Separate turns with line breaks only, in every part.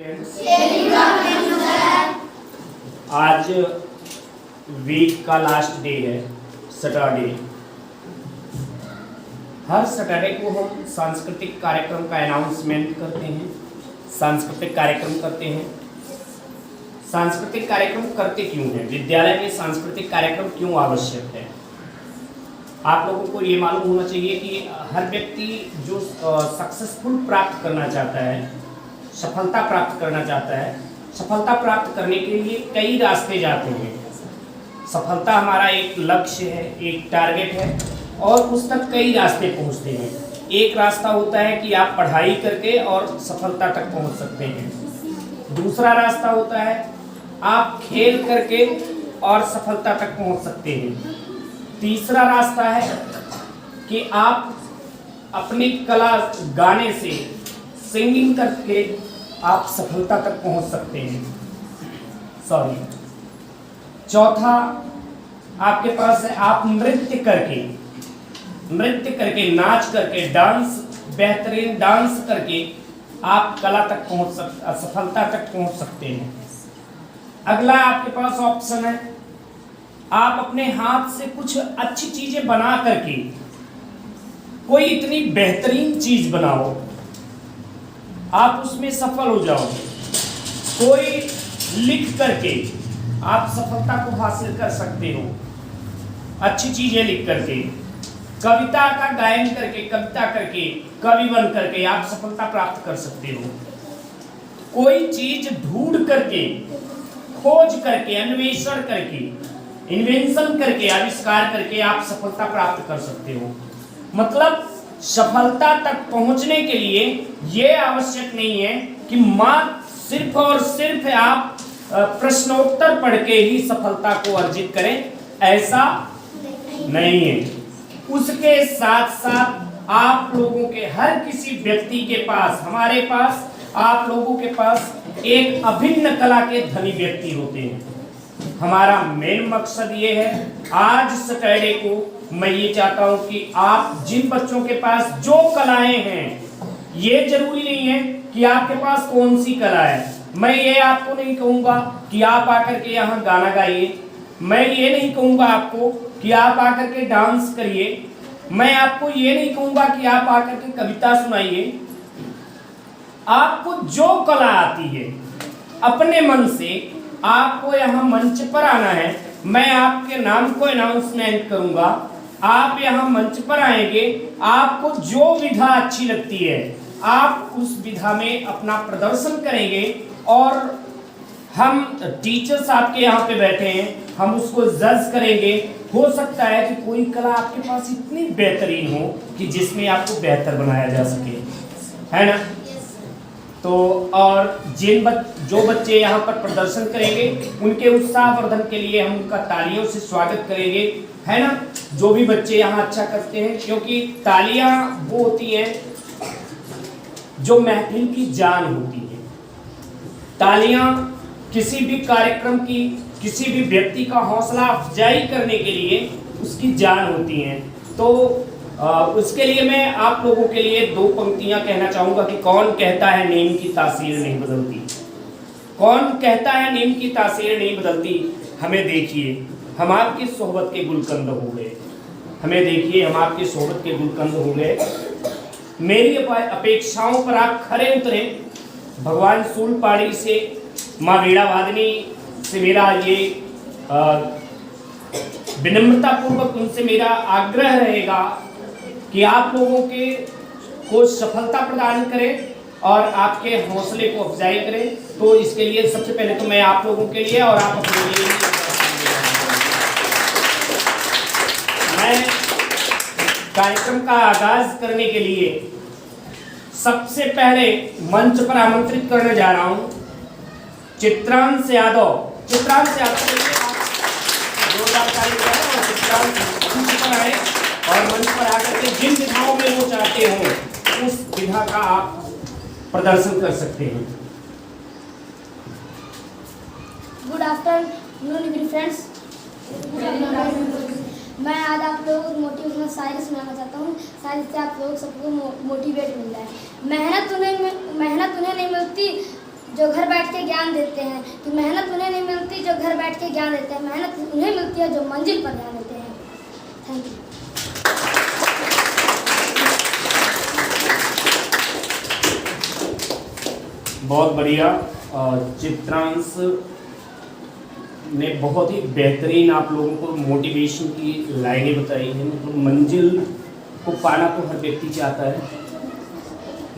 आज वीक का last day है, सैटरडे। हर सैटरडे को हम सांस्कृतिक कार्यक्रम का अनाउंसमेंट करते हैं, सांस्कृतिक कार्यक्रम करते हैं। सांस्कृतिक कार्यक्रम करते क्यों हैं? विद्यालय में सांस्कृतिक कार्यक्रम क्यों आवश्यक है? आप लोगों को ये मालूम होना चाहिए कि हर व्यक्ति जो सक्सेसफुल प्राप्त करना चाहता है, सफलता प्राप्त करना चाहता है, सफलता प्राप्त करने के लिए कई रास्ते जाते हैं। सफलता हमारा एक लक्ष्य है, एक टारगेट है और उस तक कई रास्ते पहुंचते हैं। एक रास्ता होता है कि आप पढ़ाई करके और सफलता तक पहुंच सकते हैं। दूसरा रास्ता होता है आप खेल करके और सफलता तक पहुंच सकते हैं। तीसरा रास्ता है कि आप अपनी कला गाने से, सिंगिंग करके आप सफलता तक पहुंच सकते हैं। चौथा आपके पास है आप नृत्य करके, नाच करके, डांस, बेहतरीन डांस करके आप कला तक सफलता तक पहुंच सकते हैं। अगला आपके पास ऑप्शन है आप अपने हाथ से कुछ अच्छी चीजें बना करके, कोई इतनी बेहतरीन चीज बनाओ, आप उसमें सफल हो जाओ। कोई लिख करके आप सफलता को हासिल कर सकते हो, अच्छी चीजें लिख करके। कविता का गायन करके, कविता करके, कवि बन करके आप सफलता प्राप्त कर सकते हो। कोई चीज ढूंढ करके, खोज करके, अन्वेषण करके, इन्वेंशन करके, आविष्कार करके आप सफलता प्राप्त कर सकते हो। मतलब सफलता तक पहुंचने के लिए यह आवश्यक नहीं है कि मात्र सिर्फ और सिर्फ आप प्रश्नोत्तर पढ़ के ही सफलता को अर्जित करें, ऐसा नहीं है। उसके साथ साथ आप लोगों के, हर किसी व्यक्ति के पास, हमारे पास, आप लोगों के पास एक अभिन्न कला के धनी व्यक्ति होते हैं। हमारा मेन मकसद ये है, आज सैटरडे को मैं ये चाहता हूं कि आप जिन बच्चों के पास जो कलाएं हैं, ये जरूरी नहीं है कि आपके पास कौन सी कला है। मैं ये आपको नहीं कहूंगा कि आप आकर के यहाँ गाना गाइए, मैं ये नहीं कहूंगा आपको कि आप आकर के डांस करिए, मैं आपको ये नहीं कहूंगा कि आप आकर के कविता सुनाइए। आपको जो कला आती है अपने मन से आपको यहाँ मंच पर आना है। मैं आपके नाम को अनाउंसमेंट करूंगा, आप यहाँ मंच पर आएंगे, आपको जो विधा अच्छी लगती है आप उस विधा में अपना प्रदर्शन करेंगे और हम टीचर्स आपके यहाँ पे बैठे हैं, हम उसको जज करेंगे। हो सकता है कि कोई कला आपके पास इतनी बेहतरीन हो कि जिसमें आपको बेहतर बनाया जा सके, है ना? तो और जो बच्चे यहाँ पर प्रदर्शन करेंगे उनके उत्साह वर्धन के लिए हम उनका तालियों से स्वागत करेंगे, है ना? जो भी बच्चे यहाँ अच्छा करते हैं, क्योंकि तालियां वो होती हैं जो महफिल की जान होती है। तालियां किसी भी कार्यक्रम की, किसी भी व्यक्ति का हौसला अफजाई करने के लिए उसकी जान होती हैं। तो उसके लिए मैं आप लोगों के लिए दो पंक्तियां कहना चाहूंगा कि कौन कहता है नीम की तासीर नहीं बदलती। कौन कहता है नीम की तासीर नहीं बदलती? हमें देखिए, हम आपकी सोहबत के गुलकंद हो गए। हमें देखिए, हम आपकी सोहबत के गुलकंद हो गए। मेरी अपेक्षाओं पर आप खरे उतरे। भगवान सूलपाड़ी से, माँ वीणा वादनी से मेरा ये विनम्रता पूर्वक उनसे मेरा आग्रह रहेगा कि आप लोगों के को सफलता प्रदान करें और आपके हौसले को अफजाई करें। तो इसके लिए सबसे पहले तो मैं आप लोगों के लिए और आप अपने लिए मैं कार्यक्रम का आगाज करने के लिए सबसे पहले मंच पर आमंत्रित करने जा रहा हूं चित्रांश यादव। चित्रांश यादव जोरदार ताली बजाएं और चित्रांश मंच पर आए और मंच पर आकर के जिन विधाओं में वो चाहते हो उस विधा का आप प्रदर्शन कर सकते हैं।
गुड आफ्टरनून मेरे फ्रेंड्स। मैं आज आप लोगों को मोटिवेशनल शायरी सुनाना चाहता हूँ। शायरी से आप लोग सबको मोटिवेट मिल जाए। मेहनत उन्हें नहीं मिलती जो घर बैठ के ज्ञान देते हैं, कि मेहनत उन्हें नहीं मिलती जो घर बैठ के ज्ञान देते हैं, मेहनत उन्हें मिलती है जो मंजिल पर ध्यान देते हैं। Thank you.
बहुत बढ़िया। चित्रांश ने बहुत ही बेहतरीन आप लोगों को मोटिवेशन की लाइनें बताई हैं। मतलब मंजिल को पाना तो हर व्यक्ति चाहता है,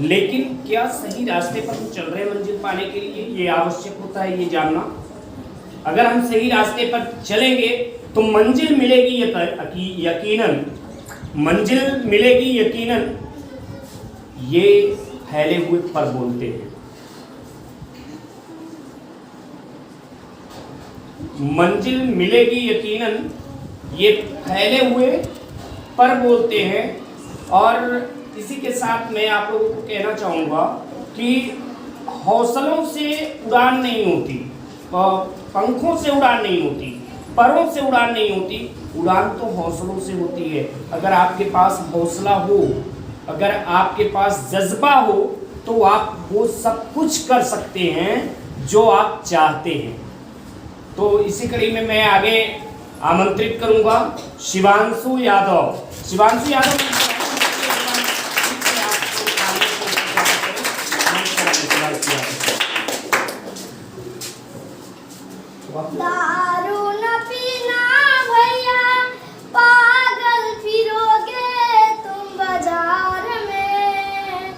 लेकिन क्या सही रास्ते पर हम चल रहे हैं मंजिल पाने के लिए, ये आवश्यक होता है ये जानना। अगर हम सही रास्ते पर चलेंगे तो मंजिल मिलेगी यकीनन, मंजिल मिलेगी यकीनन। ये फैले हुए पर बोलते हैं, मंजिल मिलेगी यकीनन, ये फैले हुए पर बोलते हैं। और इसी के साथ मैं आप लोगों को कहना चाहूँगा कि हौसलों से उड़ान नहीं होती, पंखों से उड़ान नहीं होती, परों से उड़ान नहीं होती, उड़ान तो हौसलों से होती है। अगर आपके पास हौसला हो, अगर आपके पास जज्बा हो, तो आप वो सब कुछ कर सकते हैं जो आप चाहते हैं। तो इसी कड़ी में मैं आगे आमंत्रित करूंगा शिवांशु यादव। शिवांशु यादव
दारू न पीना भैया, पागल फिरोगे तुम बाजार में,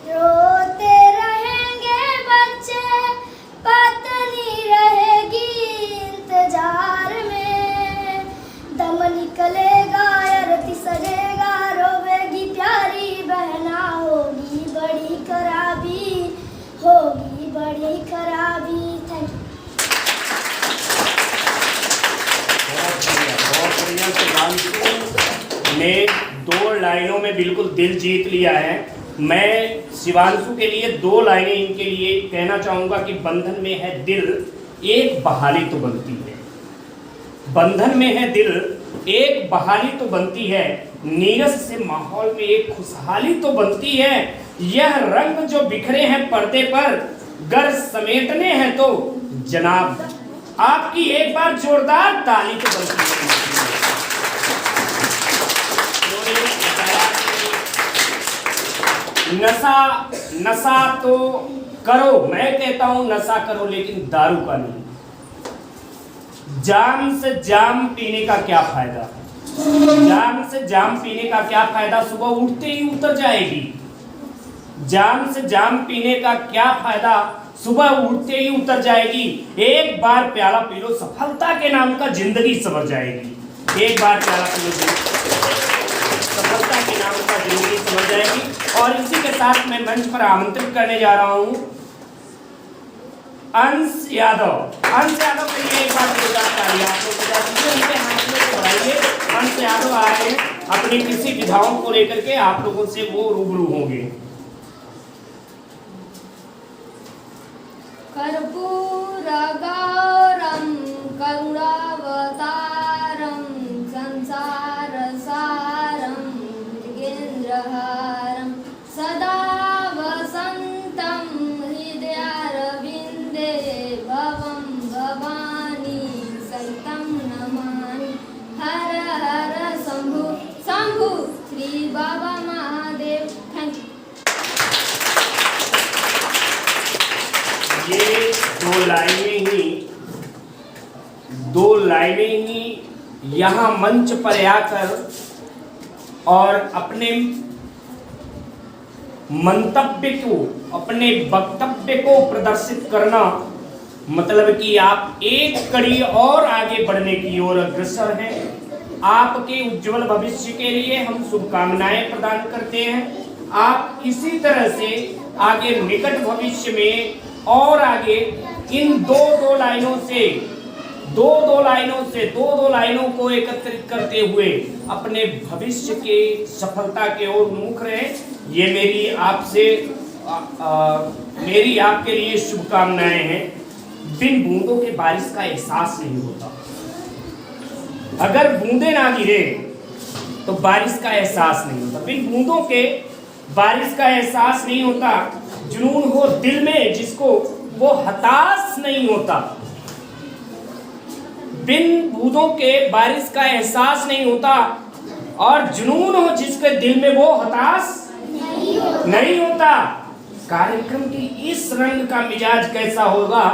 रोते रहेंगे बच्चे, पत्नी रहेगी इंतजार में, दम निकलेगा अरती सजेगा, रोवेगी प्यारी बहना, होगी बड़ी खराबी, होगी बड़ी खराबी। Thank you.
ने 2 लाइनों में बिल्कुल दिल जीत लिया है। मैं शिवांशु के लिए 2 लाइनें इनके लिए कहना चाहूँगा कि बंधन में है दिल, एक बहाली तो बनती है। बंधन में है दिल, एक बहाली तो बनती है, नीरस से माहौल में एक खुशहाली तो बनती है। यह रंग जो बिखरे हैं पर्दे पर, गर समेटने हैं तो जनाब आपकी एक बार जोरदार ताली तो बनती है। नशा तो करो, मैं कहता हूं नशा करो, लेकिन दारू का नहीं। जाम से जाम पीने का क्या फायदा, जाम से जाम पीने का क्या फायदा, सुबह उठते ही उतर जाएगी। जाम से जाम पीने का क्या फायदा, सुबह उठते ही उतर जाएगी। एक बार प्याला पी लो, सफलता के नाम का जिंदगी संवर जाएगी। एक बार प्याला पी लो, सफलता के नाम का जिंदगी संवर जाएगी। और इसी के साथ मैं मंच पर आमंत्रित करने जा रहा हूं अंश यादव। अंश यादव के लिए एक बार जोरदार ताली आप लोग बजा दीजिए, उनके हाथ में बढ़ाइए। अंश यादव आए अपनी किसी विधाओं को लेकर के, आप लोगों से वो रूबरू होंगे।
कर्पूर गौरम करुणावतारम, संसार सारम मृगेन्द्रहारम, सदा वसंतम हृदयारविंदे, भवं भवानी सहितं नमामि। हर हर शंभु शंभु श्री बाबा महादेव। Thank you.
ये 2 लाइनें ही यहाँ मंच पर आकर और अपने मंतव्य को, अपने वक्तव्य को प्रदर्शित करना, मतलब कि आप एक कड़ी और आगे बढ़ने की ओर अग्रसर हैं। आपके उज्जवल भविष्य के लिए हम शुभकामनाएं प्रदान करते हैं। आप इसी तरह से आगे निकट भविष्य में और आगे इन 2 लाइनों को एकत्रित करते हुए अपने भविष्य के सफलता के ओर मुख रहे। ये मेरी आपके लिए शुभकामनाएं हैं। बिन बूंदों के बारिश का एहसास नहीं होता। अगर बूंदे ना गिरे तो बारिश का एहसास नहीं होता। बिन बूंदों के बारिश का एहसास नहीं होता। जुनून हो दिल में जिसको, वो हताश नहीं होता, बिन बूंदों के बारिश का एहसास नहीं होता, और जुनून हो जिसके दिल में वो हताश नहीं होता। कार्यक्रम की इस रंग का मिजाज कैसा होगा,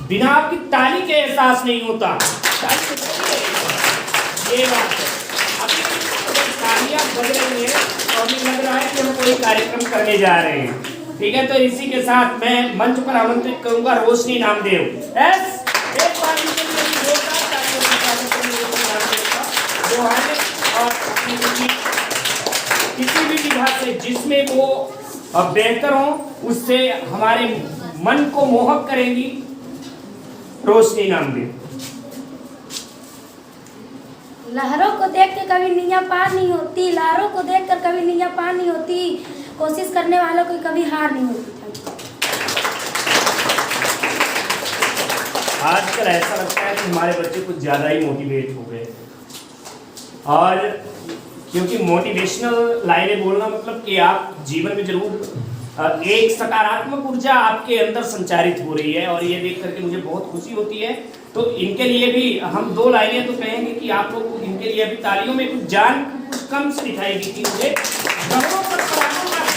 बिना आपकी ताली के एहसास नहीं होता। ये बात है। अभी तालियां बज रही हैं तो हमें लग रहा है कि हम कोई कार्यक्रम करने जा रहे हैं, ठीक है। तो इसी के साथ मैं मंच पर आमंत्रित करूंगा रोशनी नामदेव। एक बार इनके लिए जोरदार तालियां जो है, और अपनी किसी भी विधा से जिसमें वो बेहतर हो, उससे हमारे मन को मोहक करेंगी रोशनी नामदेव।
लहरों को देख के कभी नैया पार नहीं होती, लहरों को देखकर कभी नैया पार नहीं होती, कोशिश करने वालों को कभी हार नहीं होती।
आजकल ऐसा लगता है कि हमारे बच्चे कुछ ज़्यादा ही मोटिवेट हो गए, और क्योंकि मोटिवेशनल लाइनें बोलना मतलब कि आप जीवन में जरूर एक सकारात्मक ऊर्जा आपके अंदर संचारित हो रही है, और ये देख करके मुझे बहुत खुशी होती है। तो इनके लिए भी हम 2 लाइनें तो कहेंगे कि आप लोग इनके लिए भी तालियों में कुछ जान कुछ कम से दिखाई दी थी मुझे। भ्रमरों पर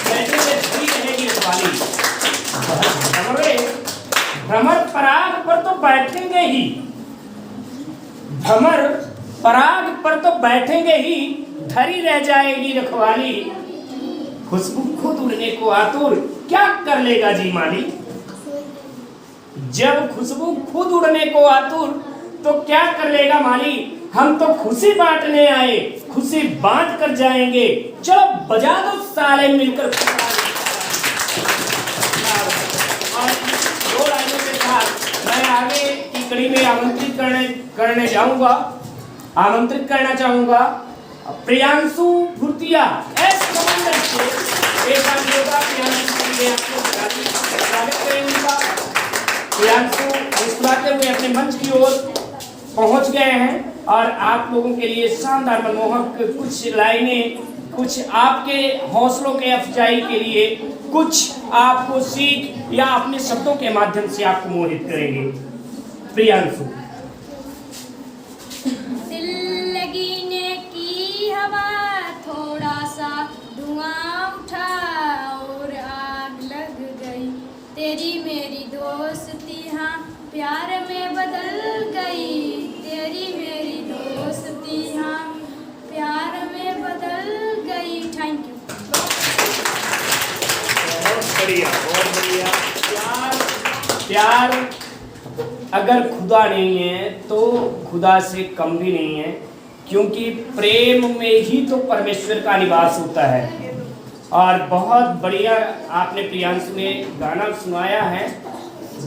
बैठे हुए खड़ी रहेगी रखवाली, भ्रमर पराग पर तो बैठेंगे ही, भ्रमर पराग पर तो बैठेंगे ही, धरी रह जाएगी रखवाली, खुशबू खुद उड़ने को आतुर, क्या कर लेगा जी माली। जब खुशबू खुद उड़ने को आतुर तो क्या कर लेगा माली, हम तो खुशी बांटने आए, खुशी बांट कर जाएंगे, चलो बजा दो साले मिलकर। और 2 लाइनों के साथ मैं आगे की कड़ी में आमंत्रित करना चाहूंगा प्रियांशु भूतिया एस कमांडर से। एक बार होगा प्रियांशु के लिए आपको स्वागत करें उनका। प्रियांशु मुस्कुराते हुए अपने मंच की ओर पहुंच गए हैं, और आप लोगों के लिए शानदार मनमोहक कुछ लाइनें, कुछ आपके हौसलों के अफजाई के लिए, कुछ आपको सीख या अपने शब्दों के माध्यम से आपको मोहित करेंगे। प्रियांशु।
दिल लगीने की हवा, थोड़ा सा धुआं उठा और आग लग गई, तेरी मेरी दोस्ती हाँ प्यार में बदल गई, तेरी मेरी दोस्ती हाँ प्यार में बदल गई। Thank you.
बहुत बढ़िया, बहुत बढ़िया। प्यार अगर खुदा नहीं है तो खुदा से कम भी नहीं है, क्योंकि प्रेम में ही तो परमेश्वर का निवास होता है। और बहुत बढ़िया आपने प्रियांशु ने गाना सुनाया है।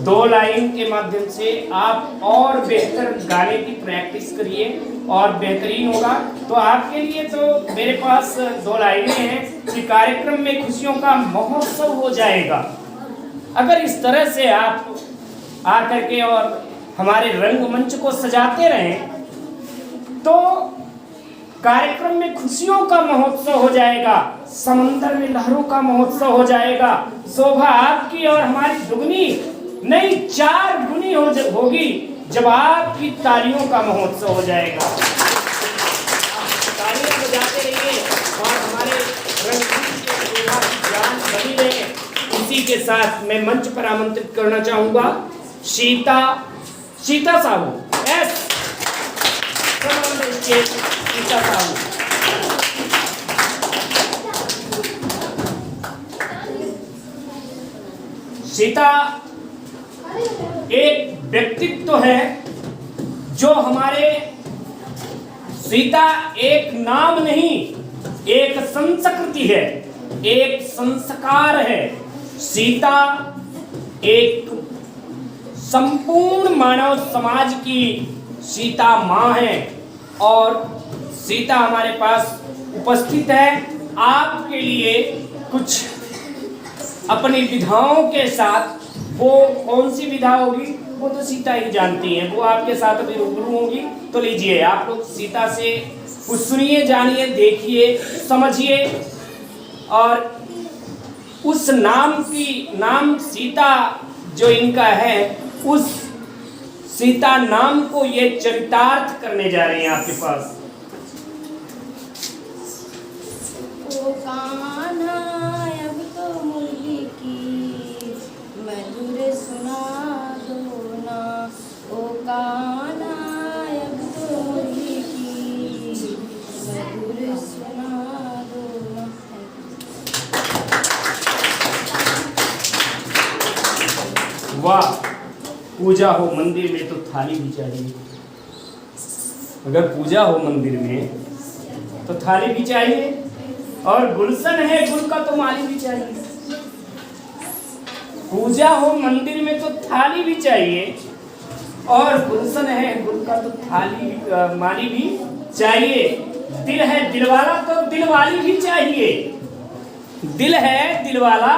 2 लाइन के माध्यम से आप और बेहतर गाने की प्रैक्टिस करिए और बेहतरीन होगा। तो आपके लिए तो मेरे पास 2 लाइनें हैं कि कार्यक्रम में खुशियों का महोत्सव हो जाएगा। अगर इस तरह से आप आकर के और हमारे रंगमंच को सजाते रहें तो कार्यक्रम में खुशियों का महोत्सव हो जाएगा, समंदर में लहरों का महोत्सव हो जाएगा। शोभा आपकी और हमारी दुगनी नहीं 4 गुनी होगी जब आपकी तालियों का महोत्सव हो जाएगा। तालियां बजाते रहिए और हमारे रंगमंच के जान बनी रहे। इसी के साथ मैं मंच पर आमंत्रित करना चाहूंगा सीता साहू एस सीता साहू। सीता एक व्यक्तित्व है जो हमारे, सीता एक नाम नहीं, एक संस्कृति है, एक संस्कार है। सीता एक संपूर्ण मानव समाज की सीता माँ है, और सीता हमारे पास उपस्थित है आपके लिए कुछ अपनी विधाओं के साथ। वो कौन सी विधा होगी वो तो सीता ही जानती हैं, वो आपके साथ अभी रूबरू होगी। तो लीजिए आप लोग सीता से कुछ सुनिए, जानिए, देखिए, समझिए, और उस नाम सीता जो इनका है उस सीता नाम को ये चरितार्थ करने जा रहे हैं आपके पास।
ओ कान्हा अब तो मुरली की मधुर सुना दो ना, ओ कान्हा अब तो मुरली की मधुर सुना दो ना।
वाह, पूजा हो मंदिर में तो थाली भी चाहिए। अगर पूजा हो मंदिर में तो थाली भी चाहिए, और गुलशन है गुल का तो माली भी चाहिए। पूजा हो मंदिर में तो थाली भी चाहिए, और गुलशन है गुल का तो थाली माली भी चाहिए। दिल है दिलवाला तो दिलवाली भी चाहिए। दिल है दिलवाला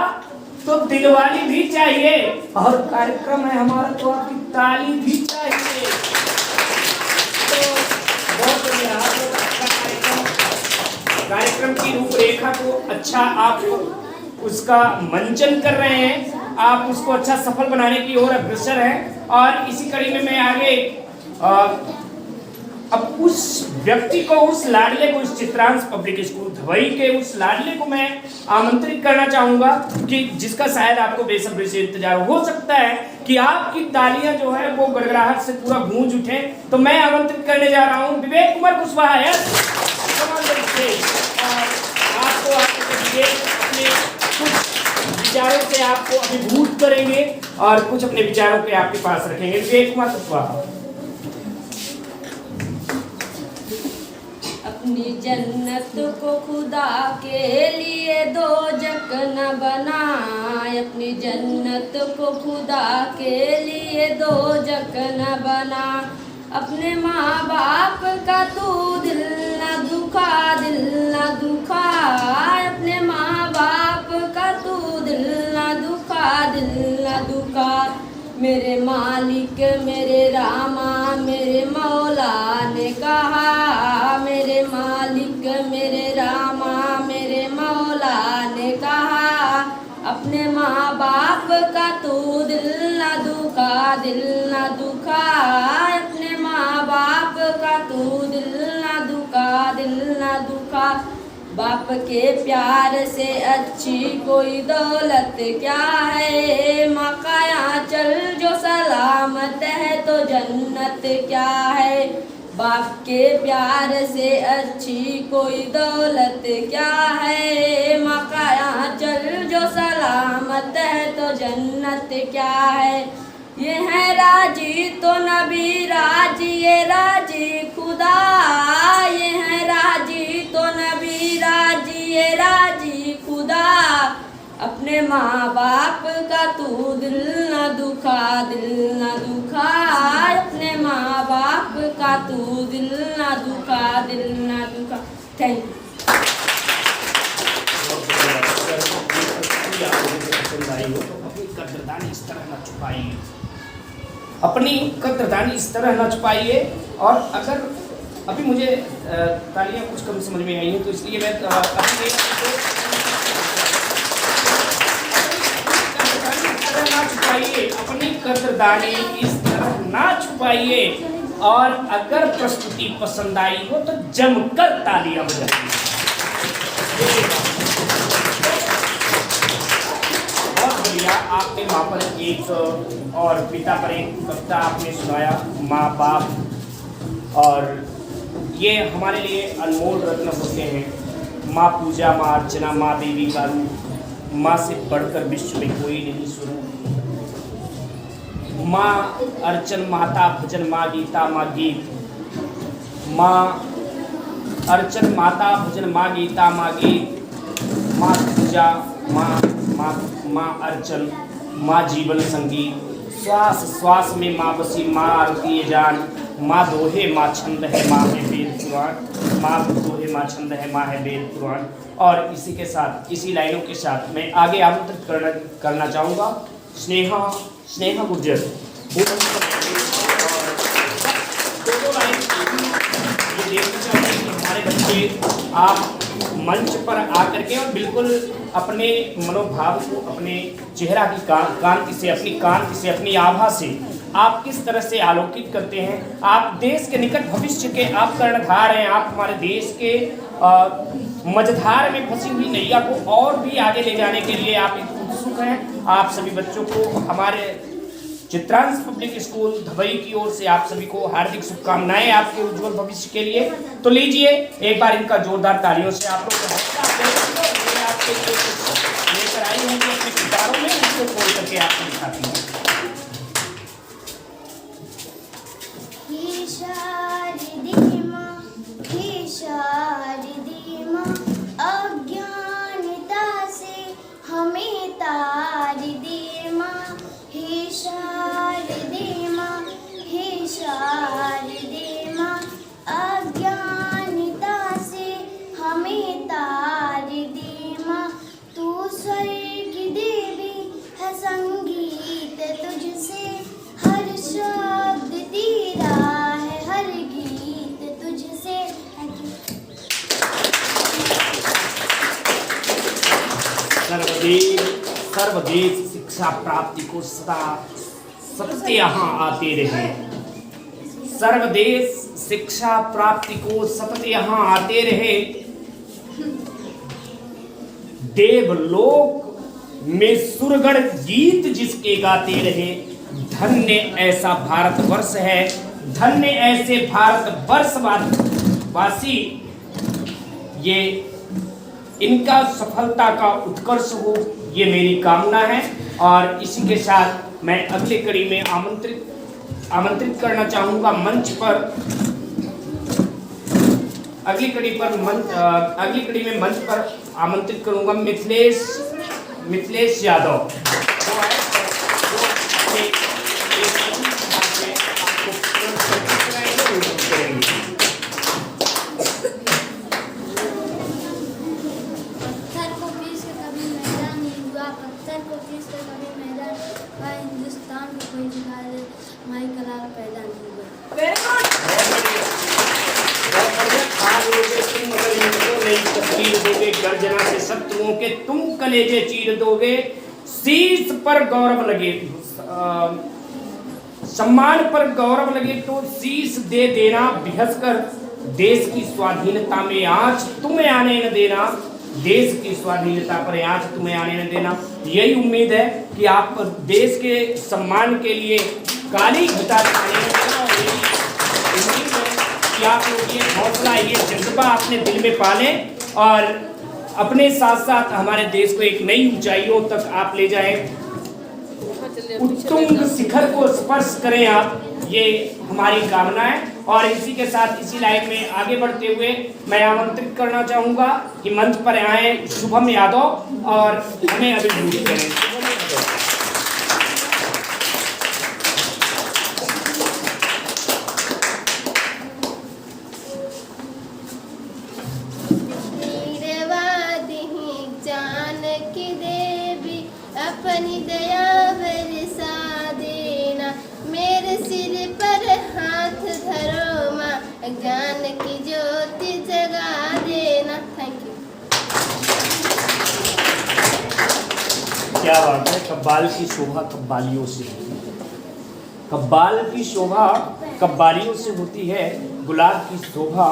तो दिलवाली भी चाहिए, और कार्यक्रम है हमारा तो आपकी ताली भी चाहिए। तो बहुत बढ़िया, कार्यक्रम की रूपरेखा को अच्छा आप उसका मंचन कर रहे हैं, आप उसको अच्छा सफल बनाने की ओर अग्रसर हैं। और इसी कड़ी में मैं आगे अब उस व्यक्ति को, उस लाडले को, इस चित्रांश पब्लिक स्कूल धवई के उस लाडले को मैं आमंत्रित करना चाहूंगा कि जिसका शायद आपको बेसब्री से इंतजार हो सकता है कि आपकी तालियां जो है वो गड़गड़ाहट से पूरा गूंज उठे। तो मैं आमंत्रित करने जा रहा हूं विवेक कुमार कुशवाहा है, आपको अपने कुछ विचारों से आपको अभिभूत करेंगे और कुछ अपने विचारों के आपके पास रखेंगे। विवेक कुमार कुशवाहा।
अपनी जन्नत को खुदा के लिए दो जक न बनाए, अपनी जन्नत को खुदा के लिए दो जक न बना। अपने माँ बाप का तू दिल न दुखा, दिल न दुखा। अपने माँ बाप का तू दिल न दुखा, दिल न दुखा। मेरे मालिक मेरे रामा मेरे मौला ने कहा, मेरे मालिक मेरे रामा मेरे मौला ने कहा। अपने माँ बाप का तू दिल न दुखा, दिल न दुखा। अपने माँ बाप का तू दिल न दुखा, दिल न दुखा। बाप के प्यार से अच्छी कोई दौलत क्या है, माँ का आंचल जो सलामत है तो जन्नत क्या है। बाप के प्यार से अच्छी कोई दौलत क्या है, माँ का आंचल जो सलामत है तो जन्नत क्या है। ये है राजी तो नबी राजी, ये राजी खुदा। ये है राजी तो नबी राजी, ये राजी खुदा। अपने माँ बाप का तू दिल न दुखा, दिल न दुखा। अपने माँ बाप का तू दिल न दुखा, दिल न दुखा। Thank you.
कद्रदानी इस तरह न छुपाइए, अपनी कद्रदानी इस तरह न छुपाइए। और अगर अभी मुझे तालियां कुछ कम समझ में आई हैं तो इसलिए मैं कद्रदानी इस तरह ना छुपाइए, अपनी कद्रदानी इस तरह ना छुपाइए। और अगर प्रस्तुति पसंद आई हो तो जमकर तालियां बजाइए। आपने माँ पर एक और पिता पर एक कविता आपने सुनाया, माँ बाप, और ये हमारे लिए अनमोल रत्न होते हैं। माँ पूजा, माँ अर्चना, माँ देवी का रूप, माँ से बढ़कर विश्व में कोई नहीं स्वरूप। माँ अर्चन माता भजन, माँ गीता माँ गीत। माँ अर्चन माता भजन, माँ गीता माँ गीत। माँ पूजा माँ अर्चन, माँ जीवन संगीत। श्वास श्वास में माँ बसी, माँ आरती जान। माँ दोहे माँ छंद है, माँ है वेद पुराण। माँ दोहे माँ छंद है, माँ है वेद पुराण। और इसी के साथ, इसी लाइनों के साथ मैं आगे आमंत्रित करना चाहूँगा स्नेहा गुर्जर। दो लाइन ये देखना चाहिए कि हमारे बच्चे आप मंच पर आकर के और बिल्कुल अपने मनोभाव को अपने चेहरा की कांति से, अपनी कांति से, अपनी आभा से आप किस तरह से आलोकित करते हैं। आप देश के निकट भविष्य के आप कर्णधार हैं। आप हमारे देश के मझधार में फंसी हुई नैया को और भी आगे ले जाने के लिए आप उत्सुक हैं। आप सभी बच्चों को हमारे चित्रांश पब्लिक स्कूल धवई की ओर से आप सभी को हार्दिक शुभकामनाएं आपके उज्जवल भविष्य के लिए। तो लीजिए एक बार इनका जोरदार तालियों से आप लोग आपके लिए कुछ लेकर आई होंगी अपने किताबों में, उसको खोल करके आपको दिखाती हूँ।
अज्ञानता से हमें तार दे माँ, हे शारदे माँ, हे शारदे माँ। अज्ञानता से हमें तार दे माँ, तू स्वर्ग देवी है संगीत तुझसे, हर शब्द तेरा है हर गीत तुझसे।
सर्वदेश शिक्षा प्राप्ति को सदा सबसे यहाँ आते रहे। सर्वदेश शिक्षा प्राप्ति को सतत यहाँ आते रहे। देवलोक में सुरगण गीत जिसके गाते रहे। धन्य ऐसा भारतवर्ष है, धन्य ऐसे भारतवर्ष वासी, ये इनका सफलता का उत्कर्ष हो, ये मेरी कामना है। और इसी के साथ मैं अगली कड़ी में आमंत्रित करना चाहूँगा मंच पर, अगली कड़ी में मंच पर आमंत्रित करूँगा मिथिलेश यादव। गर्जना से शत्रुओं के तुम कलेजे चीर दोगे। शीश पर गौरव लगे, सम्मान पर गौरव लगे तो शीश दे देना बिहस कर। देश की स्वाधीनता में आँच तुम्हें आने न देना, देश की स्वाधीनता पर आँच तुम्हें आने न देना। यही उम्मीद है कि आप देश के सम्मान के लिए काली घटा कि आप लोग ये हौसला, ये जज्बा अपने दिल में पालें और अपने साथ साथ हमारे देश को एक नई ऊंचाइयों तक आप ले जाएं, उत्तुंग शिखर को स्पर्श करें आप, ये हमारी कामना है। और इसी के साथ इसी लाइन में आगे बढ़ते हुए मैं आमंत्रित करना चाहूँगा कि मंच पर आए शुभम यादव और हमें अभिभूत करें।
अपनी दया बरसा देना, मेरे सिर पर हाथ धरो माँ, ज्ञान की ज्योति जगा देना। Thank you.
क्या बात है। कव्वाल की शोभा कव्वालियों से होती है, कव्वाल की शोभा कव्वालियों से होती है, गुलाब की शोभा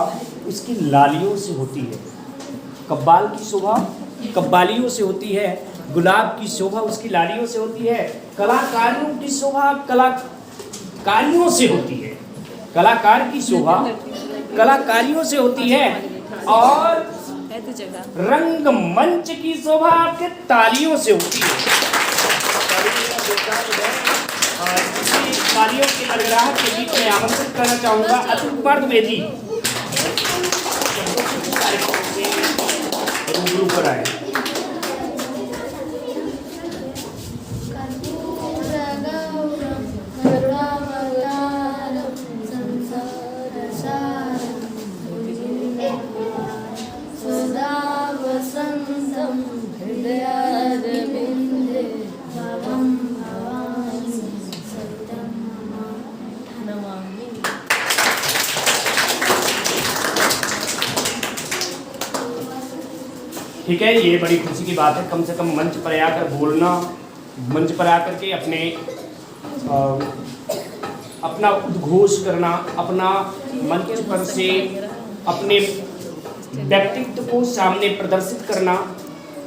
उसकी लालियों से होती है। कव्वाल की शोभा कव्वालियों से होती है, गुलाब की शोभा उसकी लालियों से होती है। कलाकारियों की शोभा कलाकारियों से होती है, कलाकार की शोभा कलाकारियों से होती है। और रंगमंच की शोभा आपके तालियों से होती है। और इसी तालियों की गड़गड़ाहट के बीच में आमंत्रित करना चाहूँगा अतुल कुमार द्विवेदी रूबरू पर आए। ठीक है, ये बड़ी खुशी की बात है। कम से कम मंच पर आकर बोलना, मंच पर आकर के अपना उद्घोष करना, अपना मंच पर से अपने व्यक्तित्व को सामने प्रदर्शित करना,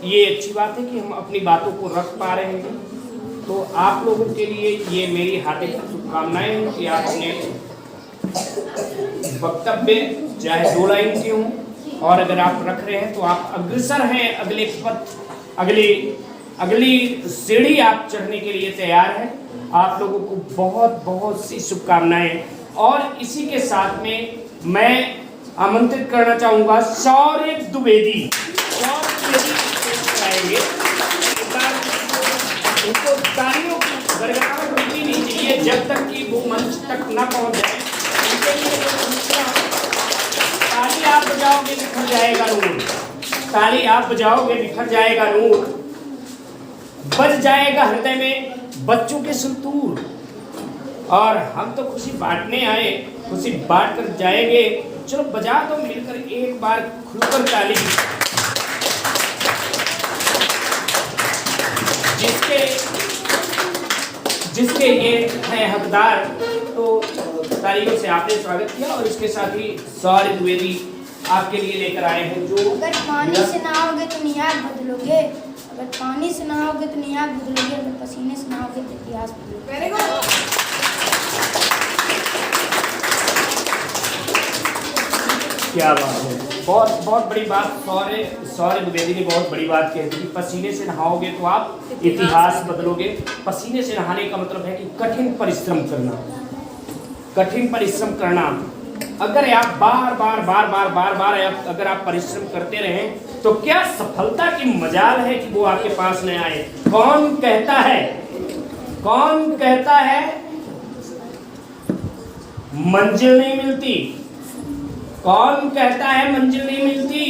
ये अच्छी बात है कि हम अपनी बातों को रख पा रहे हैं। तो आप लोगों के लिए ये मेरी हार्दिक शुभकामनाएं हैं कि आप अपने वक्तव्य चाहे 2 लाइन के हों, और अगर आप रख रहे हैं तो आप अग्रसर हैं, अगले पद, अगली सीढ़ी आप चढ़ने के लिए तैयार हैं। आप लोगों को बहुत बहुत सी शुभकामनाएं। और इसी के साथ में मैं आमंत्रित करना चाहूँगा शौर्य द्विवेदी। आएंगे, उनको तालियों की गड़गड़ाहट रुकनी नहीं चाहिए जब तक कि वो मंच तक न पहुँच जाए। उनके लिए ताली आप बजाओगे बिखर जाएगा नूर, ताली आप बजाओगे बिखर जाएगा नूर, बज जाएगा हृदय में बच्चों के संतूर। और हम तो खुशी बांटने आए, खुशी बांट कर जाएंगे। चलो बजा दो मिलकर एक बार खुलकर ताली। जिसके ये है हकदार, तो तालियों से आपने स्वागत किया। और इसके साथ ही शौर्य द्विवेदी आपके लिए लेकर आए हैं जो
अगर पानी से नहाओगे तो नियत बदलोगे, अगर पानी से नहाओगे तो नियत बदलोगे, अगर पसीने से नहाओगे तो इतिहास बदलोगे। Very good.
क्या बात है, बहुत बहुत बड़ी बात। शौर्य द्विवेदी ने बहुत बड़ी बात कही थी कि पसीने से नहाओगे तो आप इतिहास बदलोगे। पसीने से नहाने का मतलब है कि कठिन परिश्रम करना, कठिन परिश्रम करना। अगर आप बार अगर आप परिश्रम करते रहें तो क्या सफलता की मजाल है कि वो आपके पास न आए। कौन कहता है मंजिल नहीं मिलती? कौन कहता है मंजिल नहीं मिलती?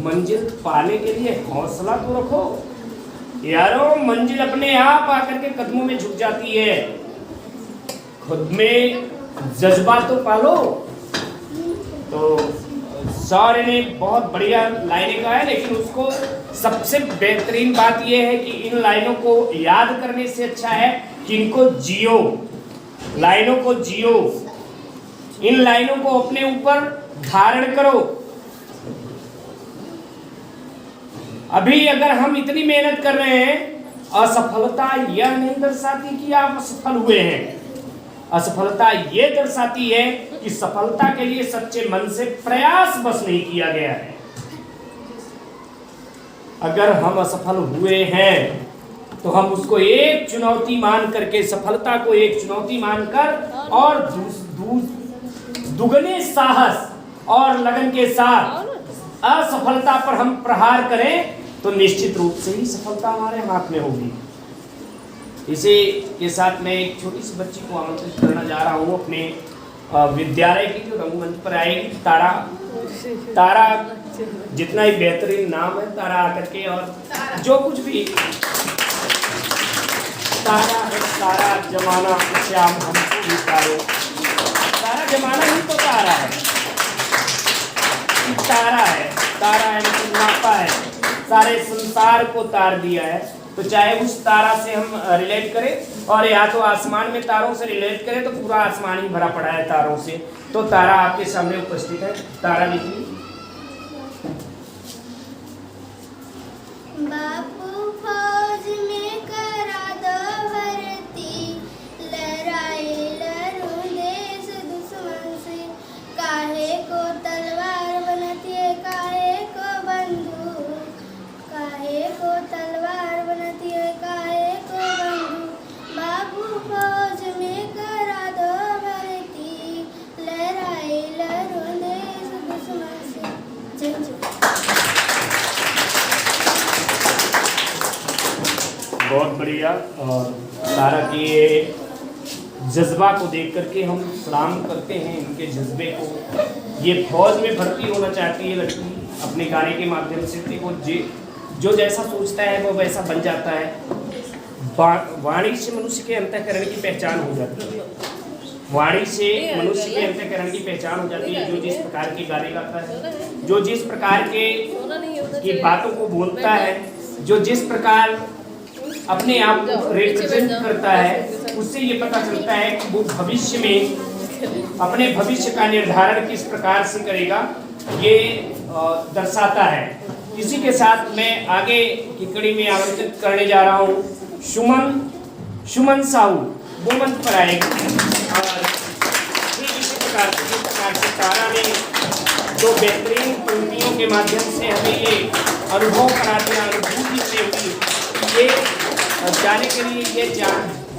मंजिल पाने के लिए हौसला तो रखो यारो। मंजिल अपने आप आकर के कदमों में झुक जाती है। खुद में जज्बा तो पालो। तो शौर्य ने बहुत बढ़िया लाइनें कहा है, लेकिन उसको सबसे बेहतरीन बात यह है कि इन लाइनों को याद करने से अच्छा है कि इनको जियो, लाइनों को जियो, इन लाइनों को अपने ऊपर धारण करो। अभी अगर हम इतनी मेहनत कर रहे हैं, असफलता यह नहीं दर्शाती कि आप असफल हुए हैं। असफलता यह दर्शाती है कि सफलता के लिए सच्चे मन से प्रयास बस नहीं किया गया है। अगर हम असफल हुए हैं तो हम उसको एक चुनौती मान करके, सफलता को एक चुनौती मानकर और दुगने साहस और लगन के साथ असफलता पर हम प्रहार करें तो निश्चित रूप से ही सफलता हमारे हाथ में होगी। इसी के साथ मैं एक छोटी सी बच्ची को आमंत्रित करना जा रहा हूँ अपने विद्यालय की, जो रंगमंच पर आएगी। तारा जितना ही बेहतरीन नाम है, तारा आकर के, और जो कुछ भी तारा है, तारा जमाना श्याम हमको भी तारो। तारा जमाना ही तो तारा है, तारा है, तारा है मतलब नापा है, सारे संसार को तार दिया है। तो चाहे उस तारा से हम रिलेट करें, और या तो आसमान में तारों से रिलेट करें तो पूरा आसमान ही भरा पड़ा है तारों से। तो तारा आपके सामने उपस्थित है। तारा लिखिए।
बापू फौज में करा दो भर्ती, लड़ाई लड़ूं देश दुश्मन से, काहे को तलवार बनती है, काहे को बंदूक, काहे को तलवार बनती है, काहे को बंदूक। बापू फौज में करा दो भर्ती, लड़ाई लड़ूं देश दुश्मन से। जय जय।
बहुत बढ़िया। और तारा के जज्बा को देख करके हम सलाम करते हैं इनके जज्बे को। ये फौज में भर्ती होना चाहती है लड़की, अपने गाने के माध्यम से। देखो जो जैसा सोचता है वो वैसा बन जाता है। वाणी से मनुष्य के अंतःकरण की पहचान हो जाती है। वाणी से मनुष्य के अंतःकरण की पहचान हो जाती है। जो जिस प्रकार के गाने गाता है, जो जिस प्रकार की बातों को बोलता है, जो जिस प्रकार अपने आप को रिप्रेजेंट करता है, उससे ये पता चलता है कि वो भविष्य में अपने भविष्य का निर्धारण किस प्रकार से करेगा, ये दर्शाता है। इसी के साथ मैं आगे की कड़ी में आमंत्रित करने जा रहा हूँ सुमन साहू, वो मंच पर आएगी और इसी प्रकार से तारा ने जो बेहतरीन पंक्तियों के माध्यम से हमें ये अनुभव कराते हैं, अनुभूति से हुई, ये जाने के लिए ये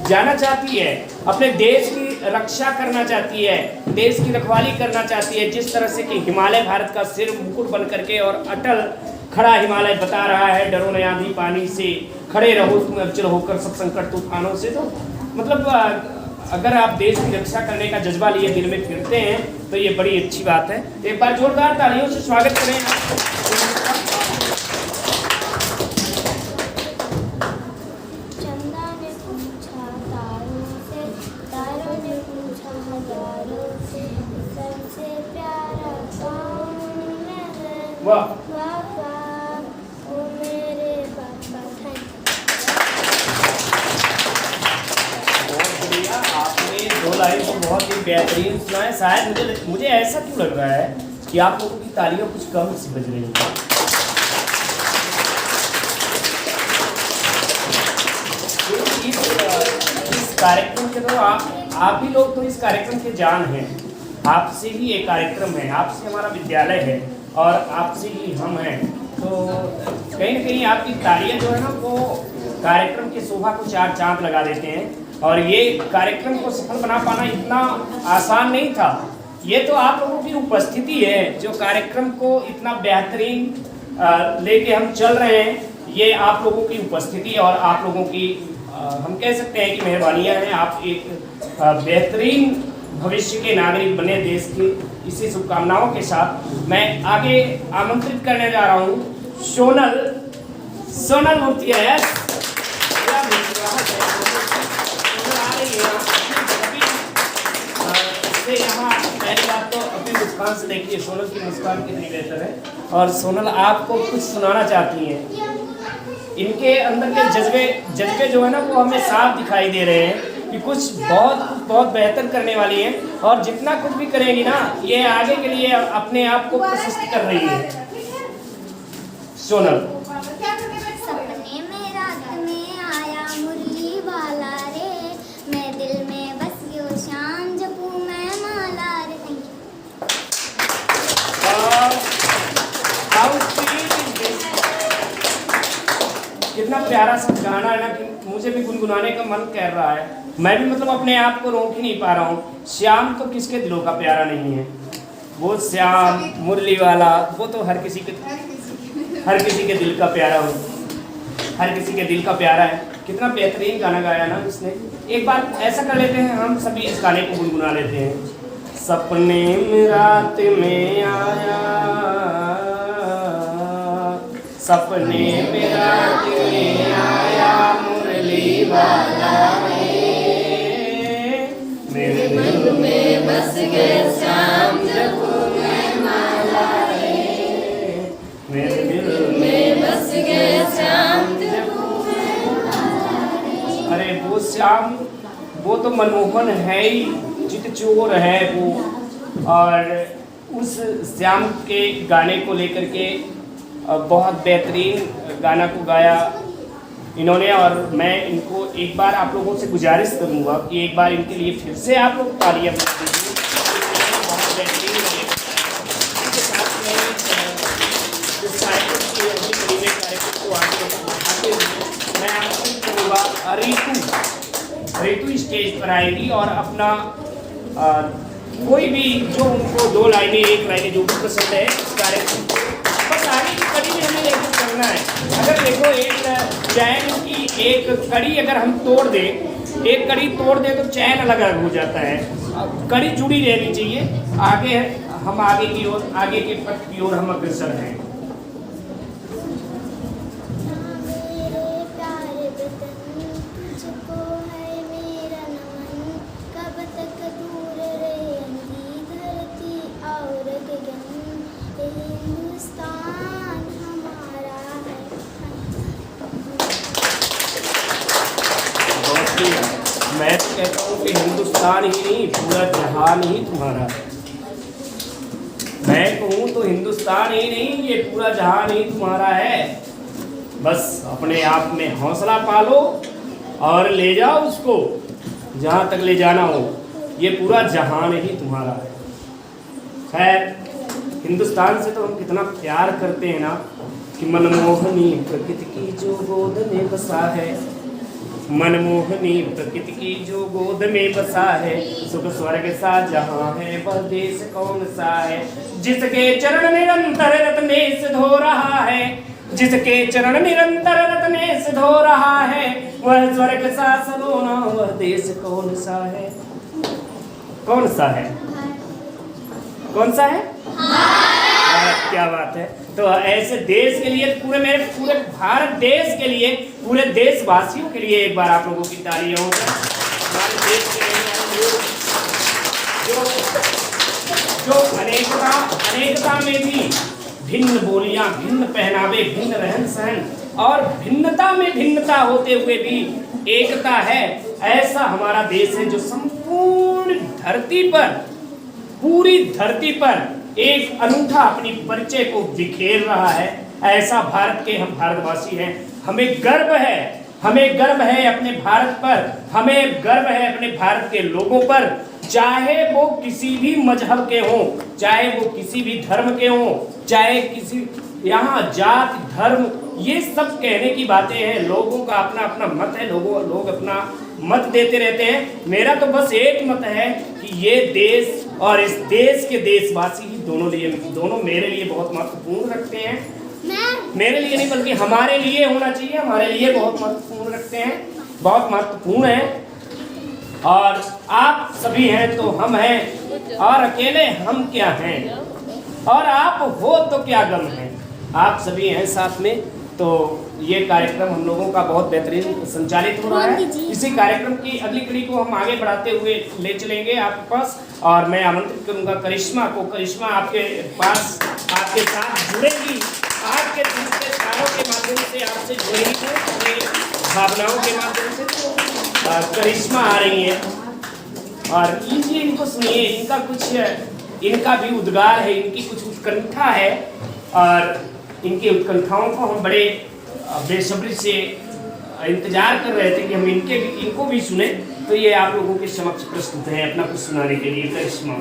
जाना चाहती है, अपने देश की रक्षा करना चाहती है, देश की रखवाली करना चाहती है। जिस तरह से कि हिमालय भारत का सिर मुकुट बन करके और अटल खड़ा हिमालय बता रहा है, डरो न आंधी पानी से, खड़े रहो तुम अविचल होकर सब संकट तूफानों से। तो मतलब अगर आप देश की रक्षा करने का जज्बा लिए दिल में फिरते हैं तो ये बड़ी अच्छी बात है। एक बार जोरदार तालियों से स्वागत करें।
चंदा ने पूछा तारों से, तारों ने पूछा हजारों से, सबसे प्यारा कौन है?
वाह
पापा, ओ मेरे पापा।
बहुत बढ़िया, आपने 2 लाइन को बहुत ही बेहतरीन सुना है। शायद मुझे ऐसा क्यों लग रहा है कि आप लोगों की तालियां कुछ कम सी बज रही हैं। इस कार्यक्रम के तो आप ही लोग तो इस कार्यक्रम के जान हैं। आपसे ही ये कार्यक्रम है, आपसे हमारा विद्यालय है और आपसे ही हम हैं। तो कहीं ना कहीं आपकी तालियां जो है ना, वो कार्यक्रम की शोभा को 4 चांद लगा देते हैं। और ये कार्यक्रम को सफल बना पाना इतना आसान नहीं था। ये तो आप लोगों की उपस्थिति है जो कार्यक्रम को इतना बेहतरीन लेके हम चल रहे हैं। ये आप लोगों की उपस्थिति और आप लोगों की हम कह सकते हैं कि मेहरबानियां हैं। आप एक बेहतरीन भविष्य के नागरिक बने देश के, इसी शुभकामनाओं के साथ मैं आगे आमंत्रित करने जा रहा हूँ सोनल मूर्ति है। यहाँ पहली बात तो अपनी मुस्कान से देखिए, सोनल की मुस्कान कितनी बेहतर है। और सोनल आपको कुछ सुनाना चाहती हैं। इनके अंदर के जज्बे जो है ना, वो हमें साफ दिखाई दे रहे हैं कि कुछ बहुत बेहतर करने वाली है। और जितना कुछ भी करेंगी ना, ये आगे के लिए अपने आप को प्रशस्त कर रही है। सोनल।
सपने में रात में आया मुरली वाला रे, मैं दिल में बस गयो शान जपू मैं माला रे।
कितना प्यारा सा गाना है ना कि मुझे भी गुनगुनाने का मन कर रहा है। मैं भी मतलब अपने आप को रोक ही नहीं पा रहा हूँ। श्याम तो किसके दिलों का प्यारा नहीं है। वो श्याम मुरली वाला, वो तो हर किसी के दिल का प्यारा हो, हर किसी के दिल का प्यारा है। कितना बेहतरीन गाना गाया ना इसने। एक बार ऐसा कर लेते हैं, हम सभी इस गाने को गुनगुना लेते हैं। सपने में रात में आया, सपने में रात में आया मुरली वाला मेरे दिल में बस गए श्याम जपू मैं माला रे, मेरे दिल में बस गए श्याम जपू मैं माला रे। अरे वो श्याम, वो तो मनमोहन है ही, चितचोर है वो। और उस श्याम के गाने को लेकर के बहुत बेहतरीन गाना को गाया इन्होंने। और मैं इनको एक बार आप लोगों से गुजारिश करूंगा कि एक बार इनके लिए फिर से आप लोग तालियां बजा दीजिए। बहुत बेहतरीन है। इसके साथ मैं इस कार्यक्रम की अगली कड़ी में कार्यक्रम को आगे मैं आमंत्रित करूँगा ऋतु स्टेज पर आएगी और अपना कोई भी जो उनको 2 लाइनें 1 लाइनें जो भी पसंद है इस कार्यक्रम को बस आगे की कड़ी में हमें लेकर करना है। अगर देखो एक चैन की एक कड़ी अगर हम तोड़ दें, एक कड़ी तोड़ दें तो चैन अलग अलग हो जाता है। कड़ी जुड़ी रहनी चाहिए। आगे हम आगे की ओर, आगे के पथ की ओर हम अग्रसर हैं।
तुझको है मेरा नमन, कब तक दूर
मैं तो कहता हूँ कि हिंदुस्तान ही नहीं पूरा जहान ही तुम्हारा है। मैं कहूँ तो हिंदुस्तान ही नहीं ये पूरा जहान ही तुम्हारा है। बस अपने आप में हौसला पालो और ले जाओ उसको जहाँ तक ले जाना हो। ये पूरा जहान ही तुम्हारा है। खैर, हिंदुस्तान से तो हम कितना प्यार करते हैं ना कि मनमोहनी प्रकृति की जो गोद में बसा है, मनमोहनी प्रकृति की जो गोद में बसा है, सुख स्वर्ग सा जहाँ है वह देश कौन सा है, जिसके चरण निरंतर रत्ने से धो रहा है, जिसके चरण निरंतर रत्ने से धो रहा है, वह स्वर्ग सा सलोना वह देश कौन सा है। कौन सा है? कौन सा है? क्या बात है। तो ऐसे देश के लिए मेरे पूरे भारत देश के लिए, पूरे देशवासियों के लिए एक बार आप लोगों की तालियां हो जाए। हमारे देश के जो अनेकता में भी भिन्न बोलियां, भिन्न पहनावे, भिन्न रहन सहन और भिन्नता में भिन्नता होते हुए भी एकता है, ऐसा हमारा देश है जो संपूर्ण धरती पर, पूरी धरती पर एक अनूठा अपनी परिचय को बिखेर रहा है। ऐसा भारत के हम भारतवासी हैं। हमें गर्व है, हमें गर्व है अपने भारत पर, हमें गर्व है अपने भारत के लोगों पर, चाहे वो किसी भी मजहब के हों, चाहे वो किसी भी धर्म के हों, चाहे किसी यहाँ जात धर्म, ये सब कहने की बातें हैं। लोगों का अपना अपना मत है, लोग अपना मत देते रहते हैं। मेरा तो बस एक मत है कि ये देश और इस देश के देशवासी ही दोनों मेरे लिए बहुत महत्वपूर्ण रखते हैं। मेरे लिए नहीं बल्कि हमारे लिए होना चाहिए, हमारे लिए बहुत महत्वपूर्ण रखते हैं, बहुत महत्वपूर्ण है। और आप सभी हैं तो हम हैं, और अकेले हम क्या हैं, और आप हो तो क्या गम है। आप सभी हैं साथ में, तो ये कार्यक्रम हम लोगों का बहुत बेहतरीन संचालित हो रहा है। इसी कार्यक्रम की अगली कड़ी को हम आगे बढ़ाते हुए ले चलेंगे आपके पास, और मैं आमंत्रित करूंगा करिश्मा को। करिश्मा आपके पास, आपके साथ जुड़ेगी, आपके दिल के तारों के माध्यम से आपसे जुड़ेगी, अपनी भावनाओं के माध्यम से। करिश्मा आ रही है और लीजिए इनको सुनिए। इनका भी उद्गार है, इनकी कुछ उत्कंठा है, और इनकी उत्कंठाओं को हम बड़े बेसब्री से इंतजार कर रहे थे कि हम इनको भी सुने। तो ये आप लोगों के समक्ष प्रस्तुत हैं अपना कुछ सुनाने के लिए। करिश्मा।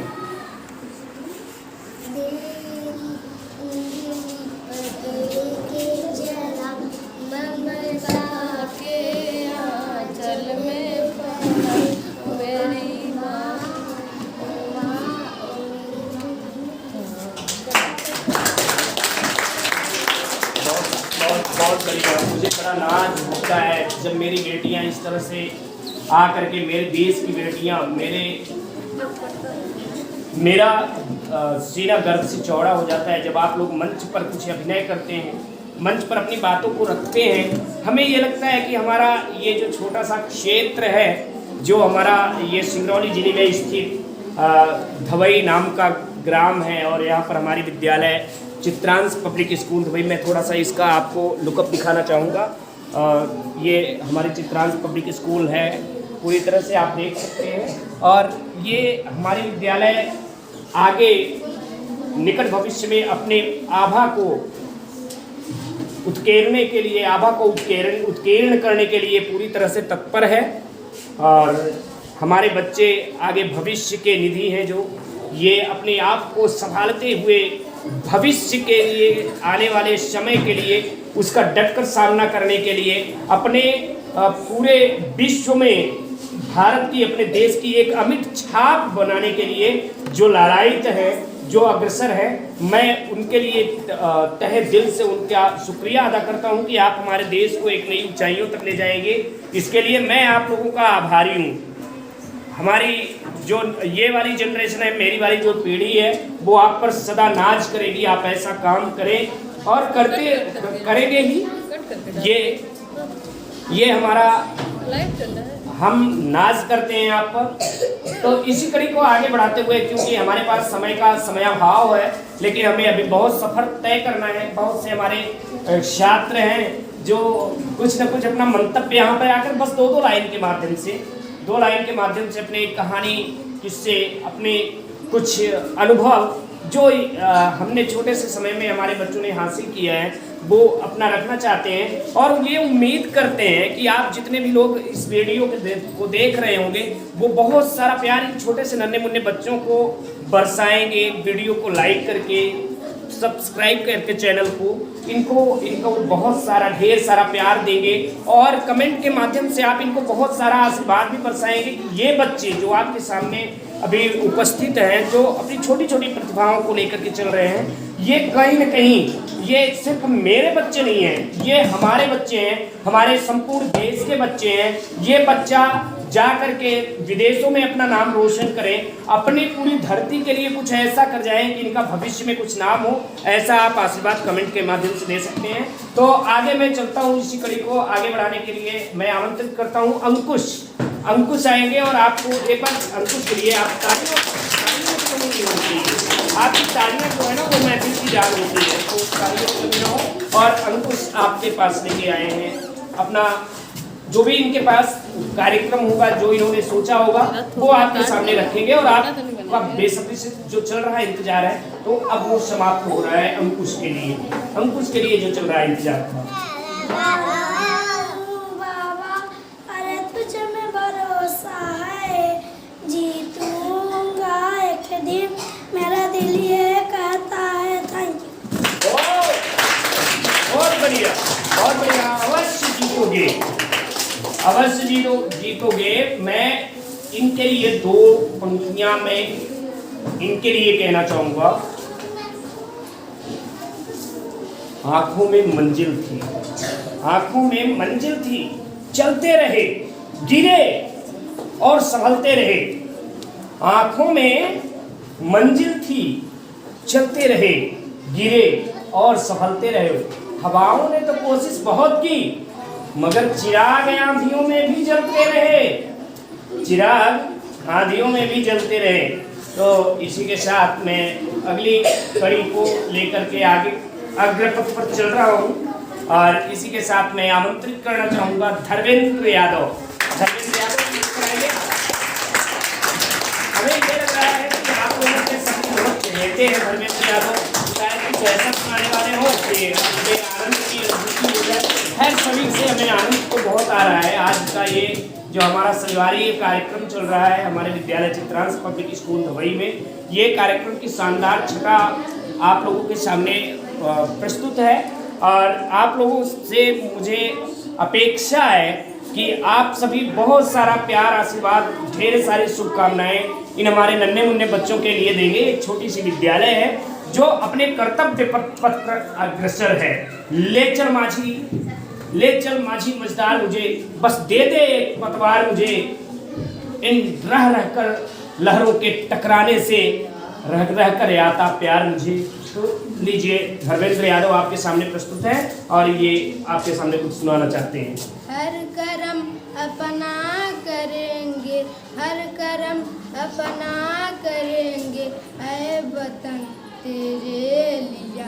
बहुत बढ़िया। मुझे बड़ा नाज होता है जब मेरी बेटियां इस तरह से आकर के, मेरे देश की बेटियां, मेरा सीना गर्व से चौड़ा हो जाता है जब आप लोग मंच पर कुछ अभिनय करते हैं, मंच पर अपनी बातों को रखते हैं। हमें ये लगता है कि हमारा ये जो छोटा सा क्षेत्र है, जो हमारा ये सिंगरौली जिले में स्थित धवई नाम का ग्राम है, और यहाँ पर हमारी विद्यालय चित्रांश पब्लिक स्कूल धवई, मैं थोड़ा सा इसका आपको लुकअप दिखाना चाहूँगा। ये हमारी चित्रांश पब्लिक स्कूल है, पूरी तरह से आप देख सकते हैं। और ये हमारी विद्यालय आगे निकट भविष्य में अपने आभा को उत्कीर्णने के लिए, आभा को उत्कीर्ण करने के लिए पूरी तरह से तत्पर है। और हमारे बच्चे आगे भविष्य के निधि हैं, जो ये अपने आप को संभालते हुए भविष्य के लिए, आने वाले समय के लिए, उसका डटकर सामना करने के लिए, अपने पूरे विश्व में भारत की, अपने देश की एक अमिट छाप बनाने के लिए जो लड़ाईत है, जो अग्रसर है, मैं उनके लिए तहे दिल से उनका शुक्रिया अदा करता हूं कि आप हमारे देश को एक नई ऊंचाइयों तक ले जाएंगे। इसके लिए मैं आप लोगों का आभारी हूँ। हमारी जो ये वाली जनरेशन है, मेरी वाली जो पीढ़ी है, वो आप पर सदा नाज करेगी। आप ऐसा काम करें और करेंगे ही। ये हमारा, हम नाज करते हैं आप पर। तो इसी कड़ी को आगे बढ़ाते हुए, क्योंकि हमारे पास समय का समयाभाव है, लेकिन हमें अभी बहुत सफ़र तय करना है। बहुत से हमारे छात्र हैं जो कुछ न कुछ अपना मंतव्य यहाँ पर आकर बस दो लाइन के माध्यम से अपने कहानी, किससे अपने कुछ अनुभव जो हमने छोटे से समय में हमारे बच्चों ने हासिल किया है वो अपना रखना चाहते हैं। और ये उम्मीद करते हैं कि आप जितने भी लोग इस वीडियो को देख रहे होंगे वो बहुत सारा प्यार इन छोटे से नन्हे मुन्ने बच्चों को बरसाएंगे, वीडियो को लाइक करके, सब्सक्राइब करके चैनल को इनको बहुत सारा ढेर सारा प्यार देंगे और कमेंट के माध्यम से आप इनको बहुत सारा आशीर्वाद भी बरसाएंगे कि ये बच्चे जो आपके सामने अभी उपस्थित हैं, जो अपनी छोटी छोटी प्रतिभाओं को लेकर के चल रहे हैं, ये कहीं न कहीं ये सिर्फ मेरे बच्चे नहीं हैं, ये हमारे बच्चे हैं, हमारे संपूर्ण देश के बच्चे हैं। ये बच्चा जा कर के विदेशों में अपना नाम रोशन करें, अपनी पूरी धरती के लिए कुछ ऐसा कर जाएं कि इनका भविष्य में कुछ नाम हो, ऐसा आप आशीर्वाद कमेंट के माध्यम से दे सकते हैं। तो आगे मैं चलता हूँ, इसी कड़ी को आगे बढ़ाने के लिए मैं आमंत्रित करता हूँ अंकुश आएंगे और आपको एक बार अंकुश के लिए आप तालियां आपकी तालियां जो है ना वो महफिल की जान होती है, तो तालियों को कमी ना हो। और अंकुश आपके पास लेके आए हैं अपना जो भी इनके पास कार्यक्रम होगा, जो इन्होंने सोचा होगा वो आपके सामने रखेंगे और आपका बेसब्री से जो चल रहा है इंतजार है तो अब वो समाप्त हो रहा है। अंकुश के लिए जो चल रहा है इंतजार था।
बाबा अरे तुझ में भरोसा है, जीतूंगा एक दिन, मेरा दिल ये कहता है। Thank you.
बहुत बढ़िया अवश्य जीतोगे। मैं इनके लिए दो पंक्तियां मैं इनके लिए कहना चाहूंगा। आंखों में मंजिल थी, चलते रहे, गिरे और संभलते रहे। आंखों में मंजिल थी, चलते रहे, गिरे और संभलते रहे। हवाओं ने तो कोशिश बहुत की मगर चिराग आंधियों में भी जलते रहे। तो इसी के साथ मैं अगली कड़ी को लेकर के आगे अग्रपथ पर चल रहा हूँ और इसी के साथ मैं आमंत्रित करना चाहूँगा धर्मेंद्र यादव। हमें ये लग रहा है कि आप लोगों के साथ बहुत रहते हैं धर्मेंद्र यादव, शायद कुछ ऐसा सुनाने वाले हो कि हमें आनंद की अनुभूति हो जाए। खैर सभी से हमें आनंद तो बहुत आ रहा है। आज का ये जो हमारा शनिवारी कार्यक्रम चल रहा है हमारे विद्यालय चित्रांश पब्लिक स्कूल धवई में, ये कार्यक्रम की शानदार छटा आप लोगों के सामने प्रस्तुत है और आप लोगों से मुझे अपेक्षा है कि आप सभी बहुत सारा प्यार, आशीर्वाद, ढेर सारी शुभकामनाएं इन हमारे नन्हे मुन्ने बच्चों के लिए देंगे। एक छोटी सी विद्यालय है जो अपने कर्तव्य पथ पर अग्रसर है। ले चल माझी मझदार, मुझे बस दे दे एक पतवार, मुझे इन रह कर लहरों के टकराने से रह कर आता प्यार मुझे। तो लीजिए धर्मेंद्र यादव आपके सामने प्रस्तुत है और ये आपके सामने कुछ सुनाना चाहते हैं।
हर करम अपना करेंगे, हर करम अपना करेंगे, ऐ वतन तेरे लिया